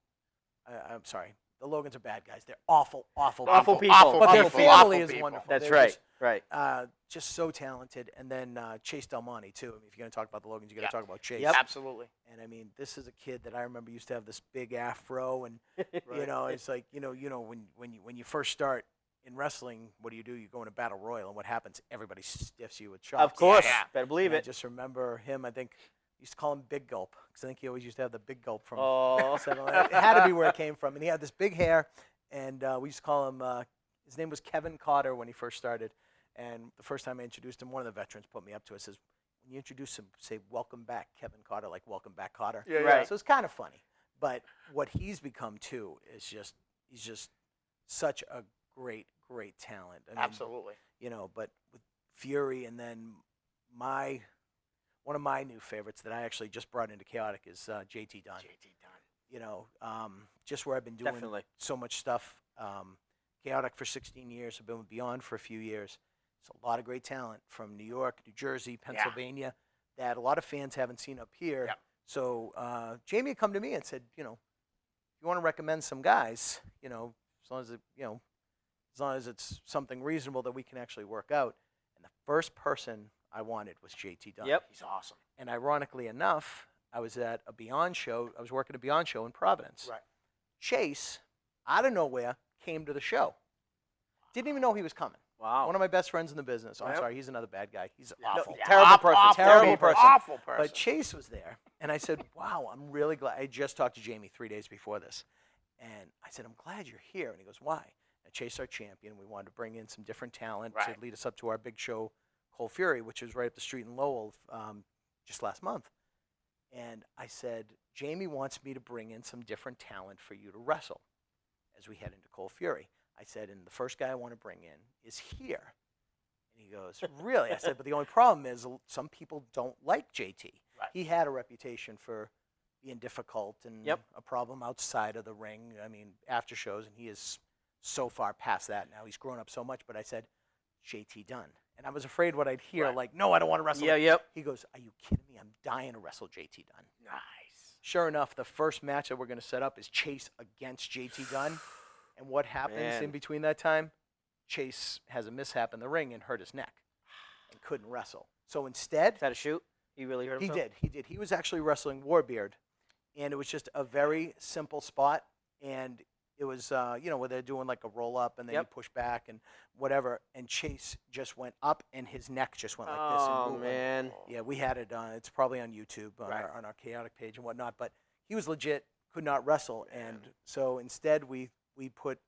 I'm sorry, the Logans are bad guys. They're awful, awful, Awful people. Awful But their people, family awful is people. wonderful. That's They're right. Right. just so talented. And then Chase Del Monte, too. I mean, if you're going to talk about the Logans, you got to Yeah. talk about Chase. Yep. Absolutely. And I mean, this is a kid that I remember used to have this big afro, and you Right. know, it's like when you first start in wrestling, what do? You go in a battle royal, and what happens? Everybody stiffs you with chops. Of course. Yeah. Better believe And I it. just remember him. I think used to call him Big Gulp because I think he always used to have the big gulp from. Oh. It had to be where it came from, and he had this big hair, and we used to call him. His name was Kevin Cotter when he first started, and the first time I introduced him, one of the veterans put me up to it. Says, when you introduce him, say "Welcome back, Kevin Cotter," like "Welcome back, Cotter." Yeah, Right. So it's kind of funny, but what he's become too is he's just such a great talent. I mean, Absolutely. you know, but with Fury, and then one of my new favorites that I actually just brought into Chaotic is JT Dunn. JT Dunn. You know, just where I've been doing Definitely. so much stuff. Chaotic for 16 years. I've been with Beyond for a few years. It's a lot of great talent from New York, New Jersey, Pennsylvania that a lot of fans haven't seen up here. Yep. So Jamie had come to me and said, you know, if you want to recommend some guys, you know, as long as it's something reasonable that we can actually work out. And the first person I wanted was JT Dunn. Yep. He's awesome. And ironically enough, I was at a Beyond show. I was working a Beyond show in Providence. Right. Chase, out of nowhere, came to the show. Didn't even know he was coming. Wow. One of my best friends in the business. I'm Yep. sorry, he's another bad guy. He's Yeah. awful. Yeah. Terrible person. Awful Terrible people. person. Awful person. But Chase was there, and I said, wow, I'm really glad. I just talked to Jamie 3 days before this, and I said, I'm glad you're here. And he goes, why? And Chase, our champion, we wanted to bring in some different talent Right. to lead us up to our big show, Cold Fury, which is right up the street in Lowell just last month. And I said, Jamie wants me to bring in some different talent for you to wrestle as we head into Cold Fury. I said, and the first guy I want to bring in is here. And he goes, really? I said, but the only problem is some people don't like JT. Right. He had a reputation for being difficult and Yep. a problem outside of the ring. I mean, after shows, and he is so far past that now. He's grown up so much. But I said, JT Dunn. And I was afraid what I'd hear, Right. like, no, I don't want to wrestle. Yeah, yep. He goes, are you kidding me? I'm dying to wrestle JT Dunn. Nice. Sure enough, the first match that we're going to set up is Chase against JT Dunn. And what happens Man. in between that time? Chase has a mishap in the ring and hurt his neck and couldn't wrestle. So instead, Is that a shoot? He really hurt he himself? did. He did. He was actually wrestling Warbeard, and it was just a very simple spot. And it was, where they're doing like a roll up and then Yep. you push back and whatever. And Chase just went up, and his neck just went like this. Oh, And boom. man. Yeah, we had it. It's probably on YouTube Right. on our Chaotic page and whatnot. But he was legit, could not wrestle, and so instead we put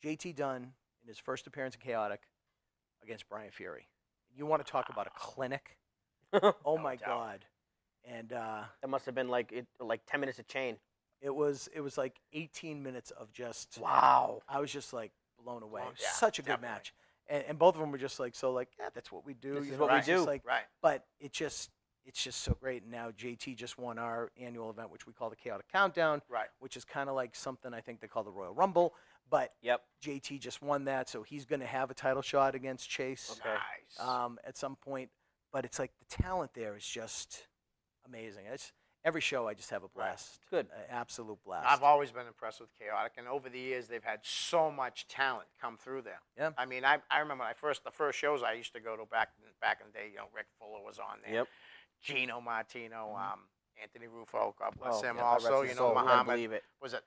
JT Dunn in his first appearance in Chaotic against Brian Fury. You want to talk about a clinic? Oh my doubt. God! And That must have been like 10 minutes of chain. it was like 18 minutes of just. Wow. I was just like blown away. Well, yeah, Such a good definitely. match, and both of them were just like so like yeah, that's what we do. This you is know, what we it's just do. Like, Right. but it's just so great. And now JT just won our annual event, which we call the Chaotic Countdown, Right. which is kind of like something I think they call the Royal Rumble. But Yep. JT just won that, so he's going to have a title shot against Chase Okay. Nice. at some point. But it's like the talent there is just amazing. It's every show I just have a blast. Good. An absolute blast. I've always been impressed with Chaotic, and over the years they've had so much talent come through there. Yeah. I mean, I remember the first shows I used to go to back in the day. You know, Rick Fuller was on there. Yep. Gino Martino, Anthony Rufo, God bless Oh, him. yeah, Also, rest you his know, soul. I Muhammad. believe it. Was it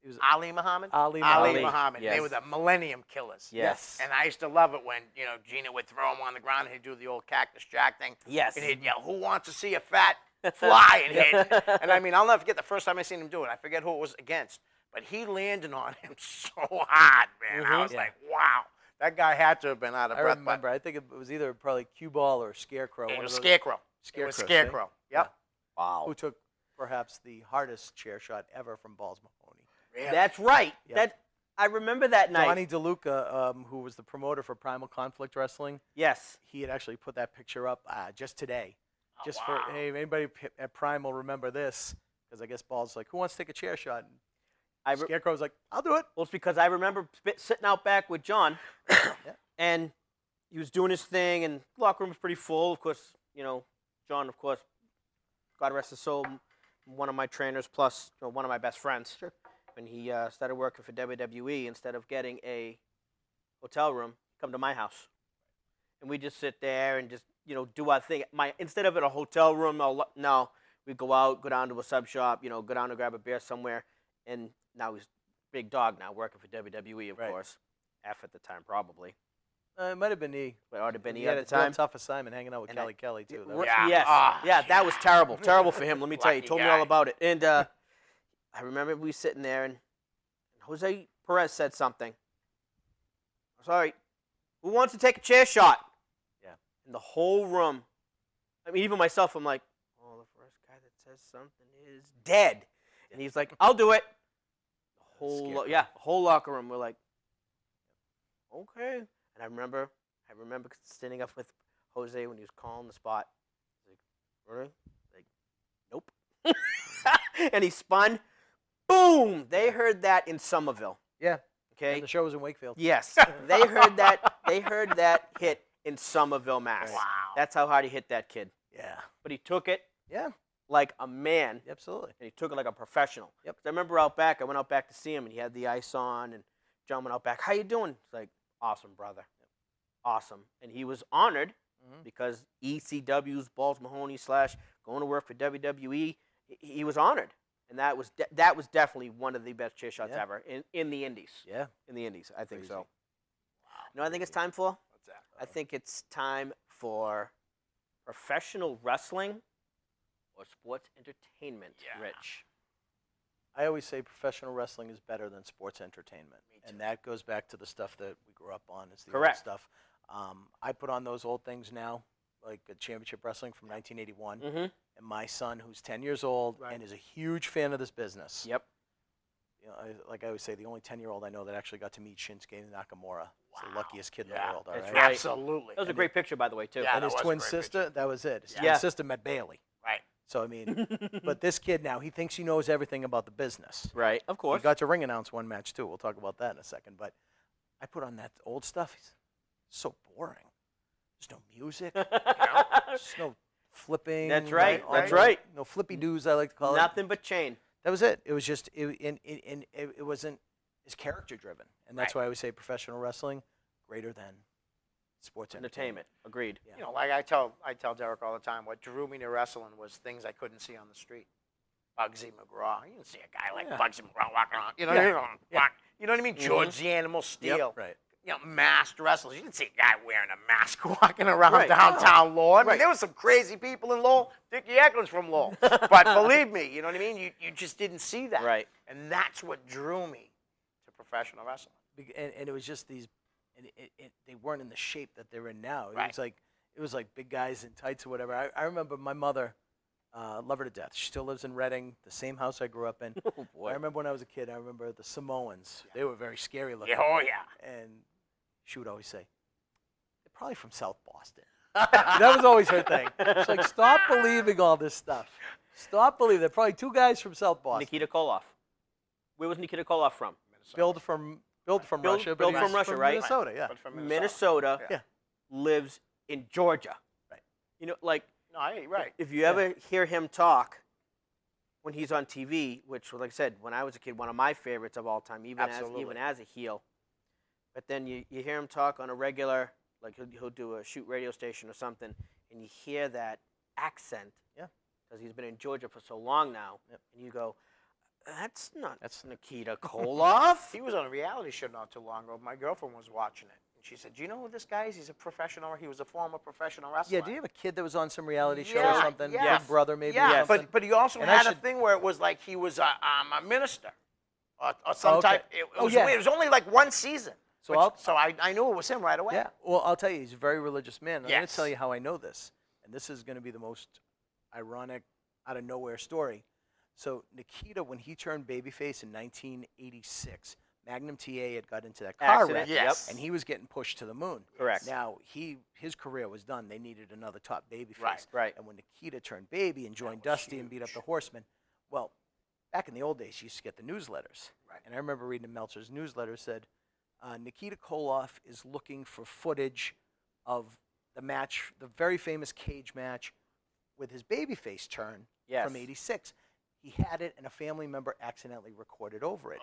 It was Ali Muhammad? Ali Muhammad. yes. They were the Millennium Killers. Yes. And I used to love it when, you know, Gina would throw him on the ground and he'd do the old Cactus Jack thing. Yes. And he'd yell, "Who wants to see a fat fly?" And hit. And I mean, I'll never forget the first time I seen him do it. I forget who it was against. But he landed on him so hard, man. I was Yeah. like, wow. That guy had to have been out of I breath. remember. I think it was either probably Cue Ball or Scarecrow. But it one was of those- Scarecrow. It Scarecrow. was see? Scarecrow. Yep. Wow. Who took perhaps the hardest chair shot ever from Balls Mahoney. Really? That's right. Yep. I remember that night. Donnie DeLuca, who was the promoter for Primal Conflict Wrestling, Yes. he had actually put that picture up just today. Oh, Just wow. for, hey, anybody at Primal remember this? Because I guess Balls like, who wants to take a chair shot? And I re- Scarecrow's like, I'll do it. Well, it's because I remember sitting out back with John, and he was doing his thing, and the locker room was pretty full. Of course, you know, John, of course, God rest his soul, one of my trainers plus one of my best friends. Sure. When he started working for WWE, instead of getting a hotel room, come to my house, and we just sit there and just do our thing. Instead of at a hotel room, no, we go out, go down to a sub shop, go down to grab a beer somewhere, and now he's big dog now, working for WWE, of Right. course. F at the time, probably. It might have been E. But it ought to have been He E had at a the real time. tough assignment hanging out with And Kelly too. That R- was- Yeah. Yes. Ah, yeah, that was terrible. Terrible for him. Let me tell you. He Lucky told me guy. all about it. And I remember we sitting there, and Jose Perez said something. Sorry, who wants to take a chair shot? Yeah. And the whole room, I mean, even myself, I'm like, oh, the first guy that says something is dead. And he's like, I'll do it. The whole, whole locker room, we're like, okay. And I remember standing up with Jose when he was calling the spot. He's like, really? Like, nope. And he spun. Boom! They heard that in Somerville. Yeah. Okay. And the show was in Wakefield. Yes, they heard that. They heard that hit in Somerville, Mass. Wow. That's how hard he hit that kid. Yeah. But he took it Yeah. like a man, Absolutely. and he took it like a professional. Yep. 'Cause I remember out back, I went out back to see him, and he had the ice on, and John went out back. How you doing? He's like, awesome, brother. Awesome. And he was honored Mhm. because ECW's Balls Mahoney / going to work for WWE. He was honored, and that was definitely one of the best chair shots Yeah. ever in the Indies. Yeah. In the Indies, I think Crazy. so. You know what I think it's time for? What's that? I think it's time for professional wrestling or sports entertainment, Yeah. Rich. I always say professional wrestling is better than sports entertainment, Me too. and that goes back to the stuff that we grew up on. It's the Correct. old stuff. I put on those old things now, like a championship wrestling from 1981, Mm-hmm. and my son, who's 10 years old Right. and is a huge fan of this business. Yep. You know, like I always say, the only 10-year-old I know that actually got to meet Shinsuke Nakamura. It's the Wow. luckiest kid in Yeah, the world. All that's right. right. Absolutely. That was a great picture, by the way, too. Yeah. And that his was a twin great sister, picture. that was it. His Yeah. twin sister met Bailey. Right. So I mean, but this kid now, he thinks he knows everything about the business. Right. Of He course. got to ring announce one match too. We'll talk about that in a second. But I put on that old stuff. It's so boring. There's no music. There's no flipping. That's right. all That's the- right. No flippy doos, I like to call it. Nothing but chain. That was it. It was just it wasn't as character driven, and that's Right. why I would say professional wrestling greater than sports Entertainment. Agreed. Yeah. You know, like I tell Derek all the time, what drew me to wrestling was things I couldn't see on the street. Bugsy McGraw. You can see a guy like Yeah. Bugsy McGraw walking around. You know, Yeah. you know what I mean? George the Animal Steel. Right. You know, masked wrestlers. You didn't see a guy wearing a mask walking around Right. downtown Lowell. I mean, Right. there was some crazy people in Lowell. Dickie Eklund's from Lowell. But believe me, you know what I mean? You just didn't see that. Right. And that's what drew me to professional wrestling. And it was just these, and they weren't in the shape that they're in now. Right. It was like big guys in tights or whatever. I remember my mother, love her to death. She still lives in Reading, the same house I grew up in. Oh boy. I remember when I was a kid. I remember the Samoans. They were very scary looking. Yeah, oh, yeah. And she would always say, "They're probably from South Boston." That was always her thing. It's like, stop believing all this stuff. Stop believing. They're probably two guys from South Boston. Nikita Koloff. Where was Nikita Koloff from? Build from Russia, but Billed he's from Russia, right? Minnesota, yeah. But from Minnesota. Yeah. Lives in Georgia. Right. You know, like No, I ain't right. if you ever hear him talk when he's on TV, which, like I said, when I was a kid, one of my favorites of all time, even Absolutely. as a heel. But then you hear him talk on a regular, like he'll do a shoot radio station or something, and you hear that accent. Yeah. Because he's been in Georgia for so long now, Yep. and you go, that's Nikita Koloff. He was on a reality show not too long ago. My girlfriend was watching it. And she said, "Do you know who this guy is? He's a professional. He was a former professional wrestler." Yeah, do you have a kid that was on some reality show Yeah, or something? yes. Big Brother maybe or Yeah, something? but he also And I had a should- thing where it was like he was a minister or some Okay. type. It Oh, was yeah. weird. It was only like one season. So I knew it was him right away. Yeah, well, I'll tell you, he's a very religious man. I'm going to Yes. tell you how I know this. And this is going to be the most ironic, out of nowhere story. So Nikita, when he turned babyface in 1986, Magnum TA had got into that car Accident. wreck, Yes. and he was getting pushed to the moon. Correct. Now, his career was done. They needed another top babyface. Right, right. And when Nikita turned baby and joined was Dusty and beat up huge. the Horsemen, well, back in the old days, you used to get the newsletters. Right. And I remember reading Meltzer's newsletter said, Nikita Koloff is looking for footage of the match, the very famous cage match with his babyface turn Yes. from '86. He had it, and a family member accidentally recorded over it.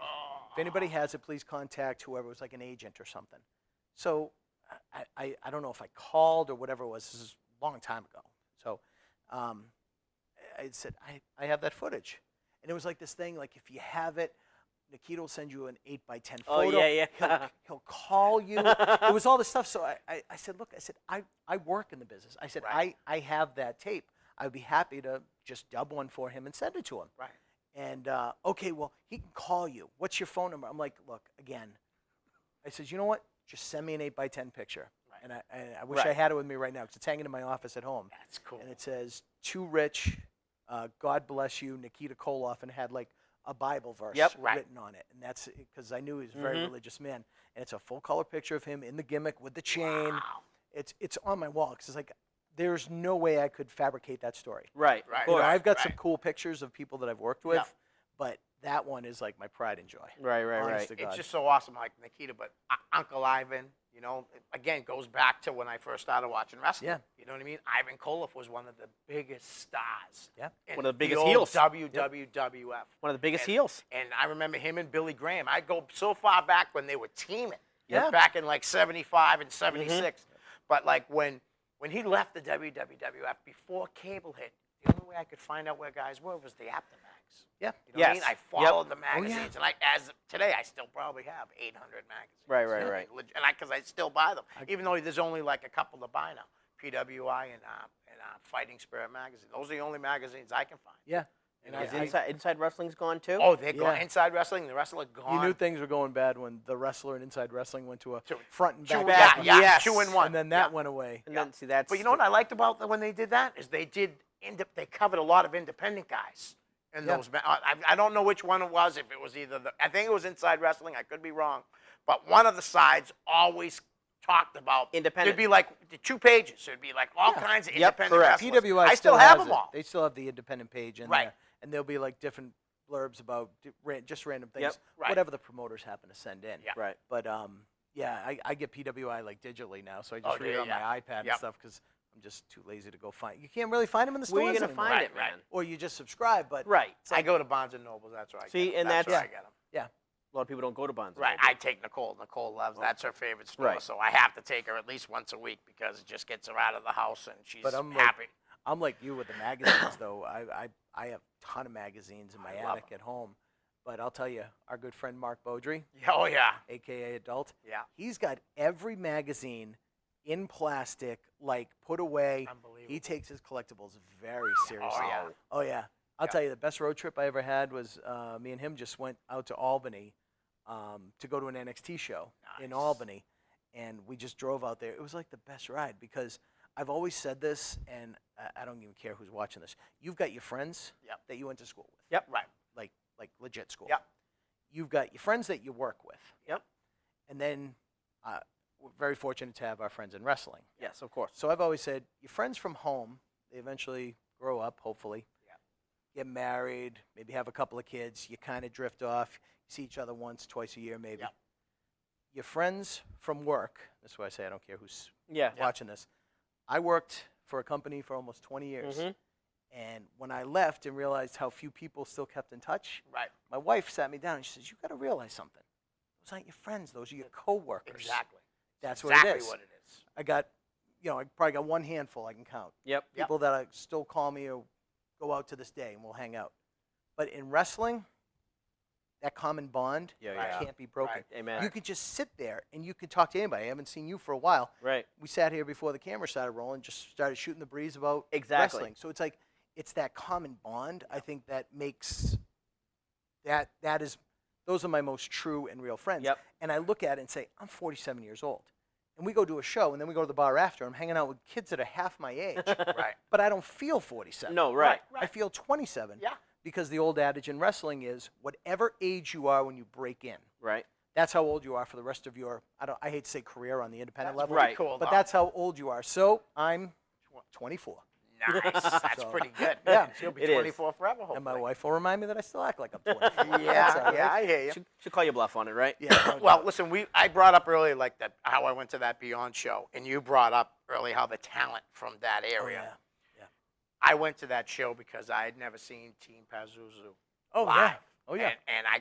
If anybody has it, please contact whoever. It was like an agent or something. So I don't know if I called or whatever it was. This is a long time ago. So I said, I have that footage. And it was like this thing, like if you have it, Nikita will send you an 8x10 Oh, photo. yeah, yeah. He'll call you. It was all this stuff. So I said, look, I work in the business. I said, Right. I have that tape. I'd be happy to just dub one for him and send it to him. Right. And, okay, well, he can call you. What's your phone number? I'm like, look, again, I said, you know what? Just send me an 8x10 picture. Right. And I wish I Right. had it with me right now because it's hanging in my office at home. That's cool. And it says, "Too rich, God bless you, Nikita Koloff," and it had like a Bible verse Yep. Right. written on it. And that's because I knew he was a very Mhm. religious man. And it's a full color picture of him in the gimmick with the chain. Wow. It's on my wall because it's like, there's no way I could fabricate that story. Right. Right. Of You know, course. I've got some right. cool pictures of people that I've worked with, Yeah. but that one is like my pride and joy. Right. Right. Honest Right. to God. It's just so awesome, like Nikita. But Uncle Ivan, you know, again, goes back to when I first started watching wrestling. Yeah. You know what I mean? Ivan Koloff was one of the biggest stars. Yeah. in One of the biggest old heels. WWF. One of the biggest And- heels. And I remember him and Billy Graham. I go so far back when they were teaming. Yeah. Back in like 75 and 76. But like when he left the WWF before cable hit, the only way I could find out where guys were was the Aftermags. Yeah. You know what I mean? Yes. I followed the yeah. magazines, and as of today, I still probably have 800 magazines. Right, right, Yeah. right. And because I still buy them, even though there's only like a couple to buy now. PWI and Fighting Spirit magazine. Those are the only magazines I can find. Yeah. And Yeah. Is inside wrestling's gone too? Oh, they're Yeah. gone. Inside Wrestling, the wrestler gone. You knew things were going bad when the wrestler in Inside Wrestling went to a Two- front and Two, back. yeah, yeah, Yes. 2-in-1. And then that Yeah. went away. And then see that's. But you know what I liked about when they did that is they covered a lot of independent guys. And Yeah. those, I don't know which one it was. If it was either I think it was Inside Wrestling. I could be wrong, but one of the sides always talked about. Independent. There'd be like the 2 pages. There'd be like all kinds of Yep, independent correct. wrestlers. PWI I still have has them it. all. They still have the independent page in Right. there, and there'll be like different blurbs about just random things, Yep. Right. whatever the promoters happen to send in. Yeah. Right. But yeah, I get PWI like digitally now, so I just Oh, read it yeah, on yeah. my iPad and Yep. stuff because I'm just too lazy to go find. You can't really find them in the stores Where are you gonna anymore. find Right, it, man? Or you just subscribe, but Right. I go to Barnes and Noble. That's where I See, get them. and That's where that's- I get them. yeah. A lot of people don't go to Barnes. and Right. Noble. I take Nicole. Nicole loves. That's her favorite store. Right. So I have to take her at least once a week because it just gets her out of the house and she's But I'm happy. I'm like you with the magazines, though. I have a ton of magazines in my I love attic at home. But I'll tell you, our good friend Mark Beaudry, Oh yeah. a.k.a. Adult, Yeah. he's got every magazine in plastic, like put away. Unbelievable. He takes his collectibles very seriously. Oh yeah. Oh, yeah. I'll Yeah. tell you, the best road trip I ever had was me and him just went out to Albany to go to an NXT show in Nice. Albany. And we just drove out there. It was like the best ride because I've always said this, and I don't even care who's watching this. You've got your friends Yep. that you went to school with. Yep. Right. Like legit school. Yep. You've got your friends that you work with. Yep. And then we're very fortunate to have our friends in wrestling. Yes, of course. So I've always said, your friends from home, they eventually grow up, hopefully, get married, maybe have a couple of kids, you kind of drift off, you see each other once, twice a year maybe. Yep. Your friends from work, that's why I say I don't care who's Yeah. watching this. I worked for a company for almost 20 years. Mhm. And when I left and realized how few people still kept in touch, Right. my wife sat me down and she says, you got to realize something. Those aren't your friends. Those are your coworkers. Exactly. That's exactly what it is. what it is. I got, I probably got one handful I can count. Yep. Yep. People that still call me or go out to this day and we'll hang out. But in wrestling, that common bond Yeah, yeah. can't be broken. Right. Amen. You could just sit there and you could talk to anybody. I haven't seen you for a while. Right. We sat here before the camera started rolling, just started shooting the breeze about Exactly. wrestling. So it's like, it's that common bond, I think, that makes that is, those are my most true and real friends. Yep. And I look at it and say, I'm 47 years old. And we go to a show, and then we go to the bar after. I'm hanging out with kids that are half my age. Right. But I don't feel 47. No, right. I feel 27. Yeah. Because the old adage in wrestling is, whatever age you are when you break in, Right. that's how old you are for the rest of your, I hate to say career on the independent That's level. pretty Right. cool. But though. that's how old you are. So I'm 24. nice. That's So- pretty good. Yeah. She'll be It is. 24 forever. Hopefully. And my wife will remind me that I still act like I'm 24. That's all Yeah. right. Yeah. I hear you. Should call you bluff on it, right? Yeah. no Well, doubt. listen, I brought up earlier like that how I went to that Beyond show, and you brought up earlier how the talent from that Oh, area. yeah. I went to that show because I had never seen Team Pazuzu Oh, live. yeah. Oh, yeah. And I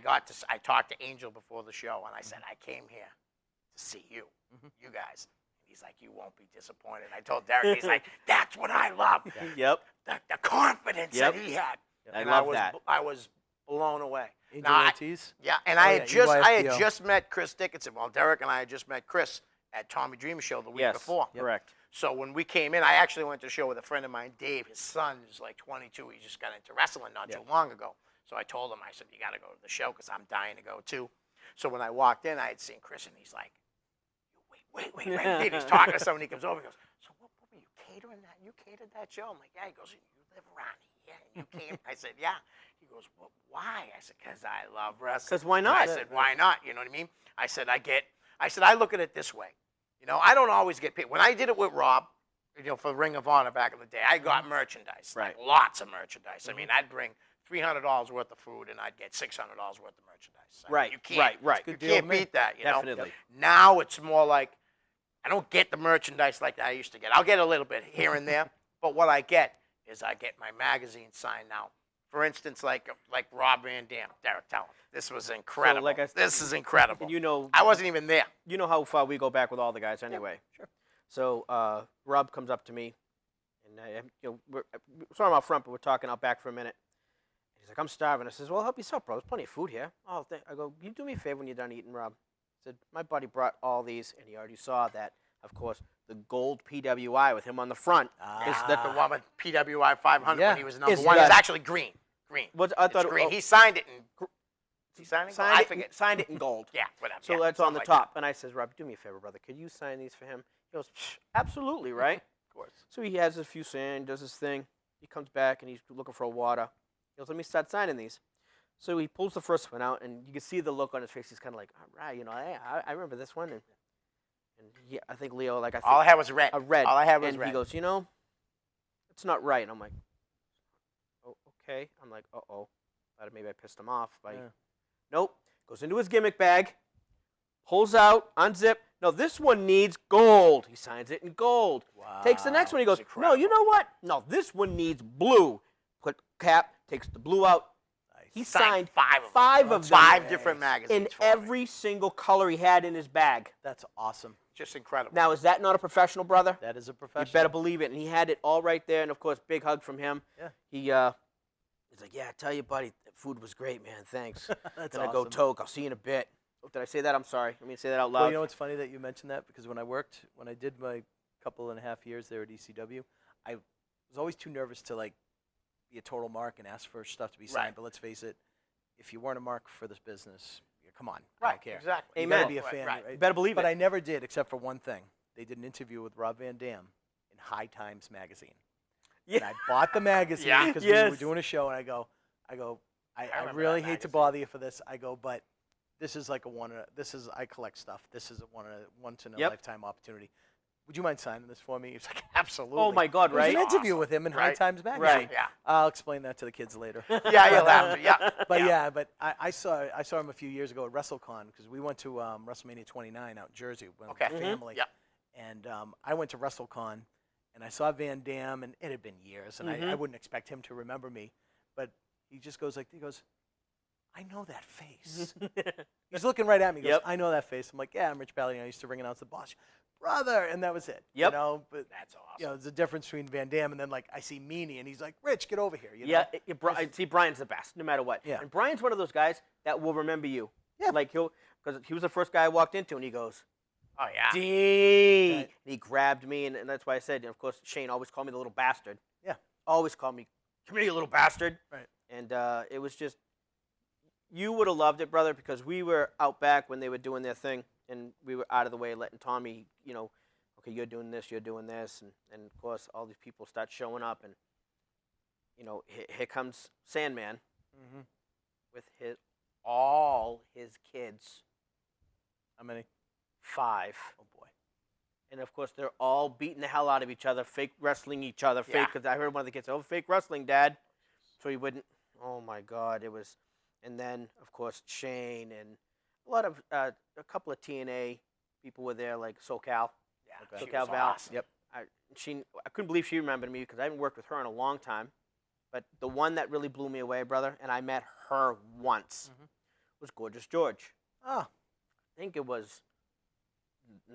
talked to Angel before the show, and I said, I came here to see you, you guys. And he's like, you won't be disappointed. I told Derek, he's like, that's what I love. Yep. The confidence Yep. that he had. I And love that. I was blown away. Angel Now, Ortiz. Yeah, and Oh, I yeah, had EYFBO. just met Chris Dickinson. Well, Derek and I had just met Chris at Tommy Dreamer show the week Yes. before. Correct. So when we came in, I actually went to a show with a friend of mine, Dave. His son is like 22. He just got into wrestling not too long ago. So I told him, I said, you got to go to the show because I'm dying to go too. So when I walked in, I had seen Chris, and he's like, wait. He's talking to someone. He comes over and goes, so what were you catering that? You catered that show? I'm like, yeah. He goes, you live around here and you came? I said, yeah. He goes, well, why? I said, because I love wrestling. 'Cause why not? I said, why not? You know what I mean? I said, I look at it this way. You know, I don't always get paid. When I did it with Rob, for Ring of Honor back in the day, I got merchandise. Right. Like lots of merchandise. I mean, I'd bring $300 worth of food and I'd get $600 worth of merchandise. I mean, Right, you can't, right. You Good deal can't with me. beat that, you know? Definitely. Now it's more like I don't get the merchandise like I used to get. I'll get a little bit here and there, but what I get is I get my magazine signed now. For instance, like Rob Van Dam, Derek, tell him. This was incredible. like I said- this is incredible. And you know, I wasn't even there. you know how far we go back with all the guys anyway. sure. So Rob comes up to me, and we're sort of out front, but we're talking out back for a minute. He's like, I'm starving. I says, well, help yourself, bro. There's plenty of food here. Oh, I go, you do me a favor when you're done eating, Rob. I said, my buddy brought all these, and he already saw that, of course, the gold PWI with him on the front. Is that the one with PWI 500 Yeah. when he was number Is one? that- It's actually green. Green. What I thought It's green. oh, He signed it in. He signed it. I forget. signed it in gold. Yeah, whatever. So yeah, that's on the something like top. And I says, Rob, do me a favor, brother. Could you sign these for him? He goes, absolutely, right? Of course. So he has a few sand, does his thing. He comes back and he's looking for water. He goes, let me start signing these. So he pulls the first one out, and you can see the look on his face. He's kind of like, all right, I remember this one. And And I think Leo, like I All I think had was red. a red. All I had was and red. he goes, it's not right. And I'm like, oh, okay. I'm like, uh-oh. Thought maybe I pissed him off. Nope. Goes into his gimmick bag, pulls out, unzip. No, this one needs gold. He signs it in gold. Wow. Takes the next one. He goes, no, you know what? No, this one needs blue. Put cap, takes the blue out. He signed five of them. 5 different magazines. In for me. every single color he had in his bag. That's awesome. Just incredible. Now, is that not a professional, brother? That is a You professional. better believe it. And he had it all right there. And, of course, big hug from him. Yeah. He's like, yeah, I tell you, buddy, the food was great, man. Thanks. That's Gonna awesome. go toke. I'll see you in a bit. Oh, did I say that? I'm sorry. I mean, say that out loud. Well, you know what's funny that you mentioned that? Because when I did my couple and a half years there at ECW, I was always too nervous to, like, be a total mark and ask for stuff to be signed. Right. But let's face it, if you weren't a mark for this business, come on, I Right, don't care. exactly. You Amen. gotta be a fan, Right. right? You better believe But it. I never did, except for one thing. They did an interview with Rob Van Dam in High Times magazine. Yeah. And I bought the magazine Yeah. because we Yes. were doing a show, and I go, I remember really that hate to magazine. bother you for this. I go, but this is like I collect stuff. This is a once in a Yep. lifetime opportunity. Would you mind signing this for me? He's like, absolutely. Oh, my God, It was right? an interview Awesome. with him in High Right. Times magazine. Right. Yeah. I'll explain that to the kids later. Yeah, you'll have to. Yeah. But yeah, I saw him a few years ago at WrestleCon because we went to WrestleMania 29 out in Jersey with Okay. the family. Yeah. And I went to WrestleCon, and I saw Van Dam, and it had been years, and I wouldn't expect him to remember me, but he just goes I know that face. He's looking right at me. He goes, Yep. I know that face. I'm like, yeah, I'm Rich Palladino. I used to ring announce the Boss. Brother, and that was it. Yep. You know, but That's awesome. you know, there's a difference between Van Dam and then like I see Meanie, and he's like, Rich, get over here. You know? Yeah, see, Brian's the best, no matter what. Yeah. And Brian's one of those guys that will remember you. Yeah. Like because he was the first guy I walked into, and he goes, Oh, yeah. D. Right. And he grabbed me, and that's why I said, of course, Shane always called me the little bastard. Yeah. Always called me, come here, you little bastard. Right. And it was just, you would have loved it, brother, because we were out back when they were doing their thing, and we were out of the way letting Tommy, okay, you're doing this, and of course, all these people start showing up, and, here comes Sandman Mm-hmm. with all his kids. How many? 5. Oh boy. And of course, they're all beating the hell out of each other, fake wrestling each other, Yeah. fake. Because I heard one of the kids say, "Oh, fake wrestling, Dad," so he wouldn't. Oh my God, it was. And then of course Shane and a lot of a couple of TNA people were there, like SoCal. Yeah. She SoCal was Val. awesome. Yep. I couldn't believe she remembered me because I haven't worked with her in a long time. But the one that really blew me away, brother, and I met her once, was Gorgeous George. Oh. I think it was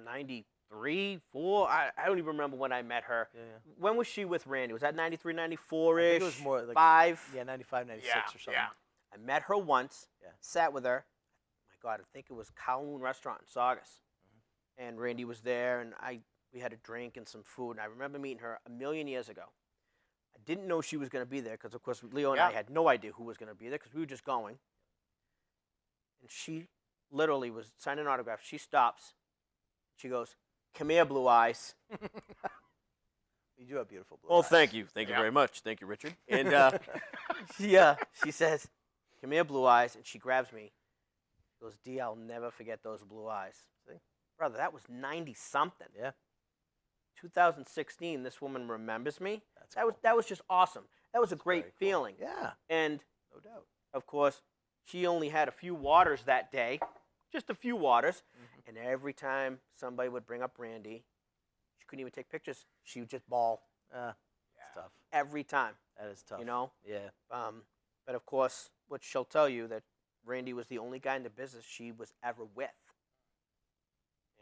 93, 4. I don't even remember when I met her. Yeah. When was she with Randy? Was that 93, 94-ish? I think it was more like 5? Yeah, 95, 96 Yeah. or something. Yeah. I met her once, Yeah. sat with her. My God, I think it was Kowloon Restaurant in Saugus. And Randy was there, and we had a drink and some food. And I remember meeting her a million years ago. I didn't know she was going to be there because, of course, Leo and I Yeah. had no idea who was going to be there because we were just going. And she literally was signing autographs. She stops. She goes, "Come here, Blue Eyes." You do have beautiful blue Well, eyes. thank you. Thank you Yeah. very much. Thank you, Richard. And she says, "Come here, Blue Eyes." And she grabs me. She goes, "D, I'll never forget those blue eyes." See? Brother, that was 90-something. Yeah. 2016, this woman remembers me. That's That was just awesome. That was a great very cool. feeling. Yeah, And, no doubt. of course, she only had a few waters that day. Just a few waters. And every time somebody would bring up Randy, she couldn't even take pictures. She would just bawl It's tough. every time, That is tough. Yeah. Yeah. But of course, what she'll tell you that Randy was the only guy in the business she was ever with.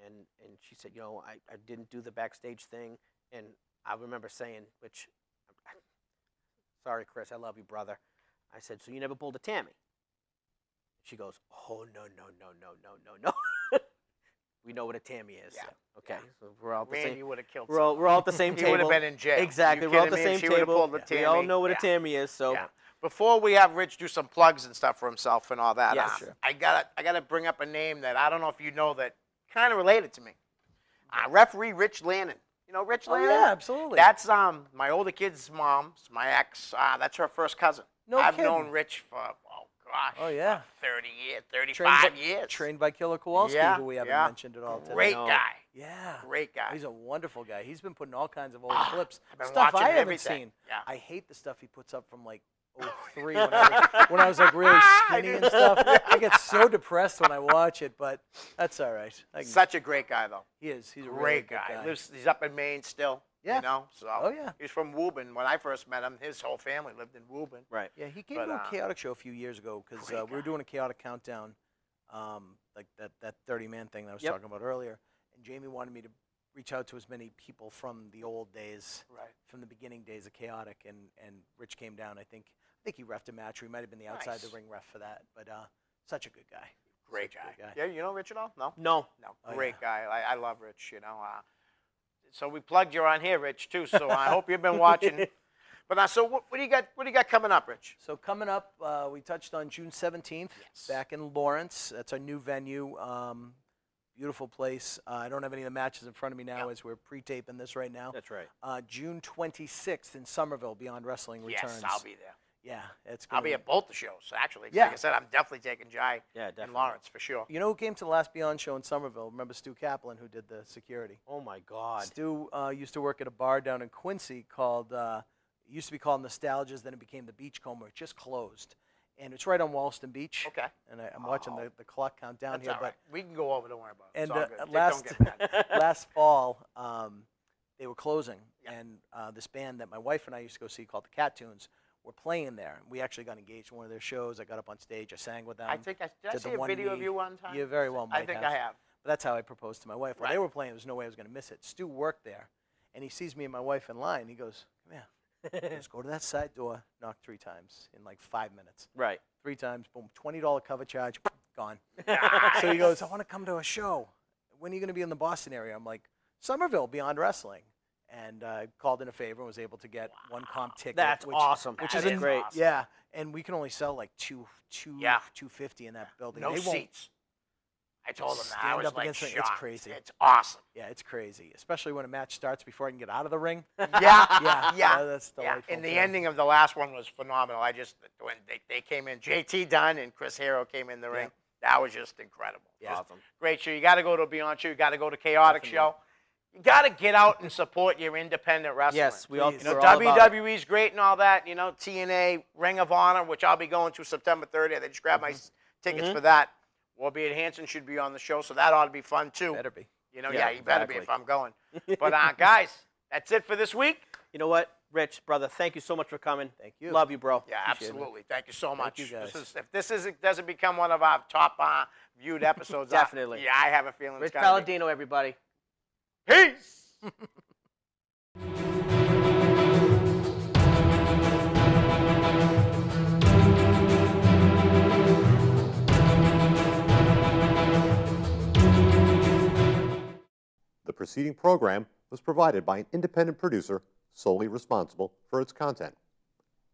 And she said, I didn't do the backstage thing. And I remember saying, sorry, Chris, I love you, brother. I said, so you never pulled a Tammy? She goes, oh, no. We know what a Tammy is. Yeah. Okay. So we're all at the same. Randy would have killed. We're all at the same He table. would have been in jail. Exactly. You We're all at the kidding me? same She would've table. pulled the We all Tammy. know what Yeah. a Tammy is. So Yeah. Before we have Rich do some plugs and stuff for himself and all that, Yes. Sure. I gotta bring up a name that I don't know if you know that kind of related to me. Referee Rich Lannon. You know Rich Oh Lannon? yeah, absolutely. That's my older kid's mom, my ex. That's her first cousin. No I've kidding. known Rich for Oh, yeah. 30 years, 35 years. Trained by Killer Kowalski, Yeah, who we haven't yeah. mentioned at all today. Great No. guy. Yeah. Great guy. He's a wonderful guy. He's been putting all kinds of old Ah, clips, I've been stuff watching I haven't everything. seen. Yeah. I hate the stuff he puts up from like '03 when I was like really skinny and stuff. I get so depressed when I watch it, but that's all right. Such a great guy, though. He is. He's a really Great good guy. guy. He's up in Maine still. Yeah. You know, so Oh, yeah. he's from Woburn. When I first met him, his whole family lived in Woburn. Right. Yeah, he came But, to a chaotic show a few years ago because great we were guy. doing a chaotic countdown, like that 30-man thing that I was Yep. talking about earlier, and Jamie wanted me to reach out to as many people from the old days, Right. from the beginning days of chaotic, and Rich came down. I think he reffed a match, or he might have been the outside Nice. the ring ref for that, but such a good guy. Great Such a guy. good guy. Yeah, you know Rich at all? No? No. No, Oh, great yeah. guy. I love Rich, you know. So we plugged you on here, Rich, too, so I hope you've been watching. But so what do you got? What do you got coming up, Rich? So coming up, we touched on June 17th, Yes. back in Lawrence. That's our new venue. Beautiful place. I don't have any of the matches in front of me now Yeah. as we're pre-taping this right now. That's right. June 26th in Somerville, Beyond Wrestling returns. Yes, I'll be there. Yeah, it's I'll gonna be at both the shows, actually. Yeah. Like I said, I'm definitely taking Jai Yeah, and definitely. Lawrence for sure. You know who came to the last Beyond show in Somerville? Remember Stu Kaplan, who did the security? Oh my God. Stu used to work at a bar down in Quincy called, it used to be called Nostalgia's, then it became the Beachcomber. It just closed. And it's right on Walston Beach. Okay. And I'm watching the clock count down That's here. all right. We can go over. Don't worry about it. And It's all good. Dick, last don't get mad. last fall, they were closing, Yeah. and this band that my wife and I used to go see called the Cat Tunes were playing there. We actually got engaged in one of their shows. I got up on stage, I sang with them. I think did I did the see a one video of knee. you one time? You very well might I think have. I have. But that's how I proposed to my wife. When they Right. were playing, there was no way I was going to miss it. Stu worked there, and he sees me and my wife in line. He goes, "Come here, let's go to that side door." Knock 3 times in like 5 minutes. Right. 3 times, boom, $20 cover charge, gone. So he goes, "I want to come to a show. When are you going to be in the Boston area?" I'm like, "Somerville, Beyond Wrestling." And called in a favor and was able to get one comp ticket. That's awesome. Which That is is great. awesome. Yeah, and we can only sell like 250 in that building. No They won't- seats. I told him that. I Stand was up like against it. It's shocked. crazy. It's awesome. Yeah, it's crazy, especially when a match starts before I can get out of the ring. Yeah. Yeah, Yeah. that's Yeah, delightful. and the too. ending of the last one was phenomenal. When they came in, JT Dunn and Chris Hero came in the ring. That was just incredible. Yeah. Just Awesome. great show. You got to go to a Beyond show. You got to go to Chaotic Definitely. show. You got to get out and support your independent wrestling. Yes, we all. Please. You know, we're all about it. WWE's great and all that. You know, TNA, Ring of Honor, which I'll be going to September 30th. I just grabbed my tickets for that. Warbeard Hanson should be on the show, so that ought to be fun too. Better be. You know, Yeah, you better be exactly. if I'm going. But guys, that's it for this week. You know what, Rich, brother? Thank you so much for coming. Thank you. Love you, bro. Yeah, Appreciate it, man. absolutely. Thank you so much. you, guys. If this doesn't become one of our top viewed episodes, Definitely. yeah, I have a feeling Rich it's gotta be. Palladino, everybody. Peace. The preceding program was provided by an independent producer solely responsible for its content.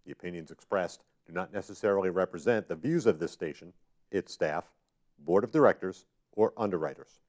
The opinions expressed do not necessarily represent the views of this station, its staff, board of directors, or underwriters.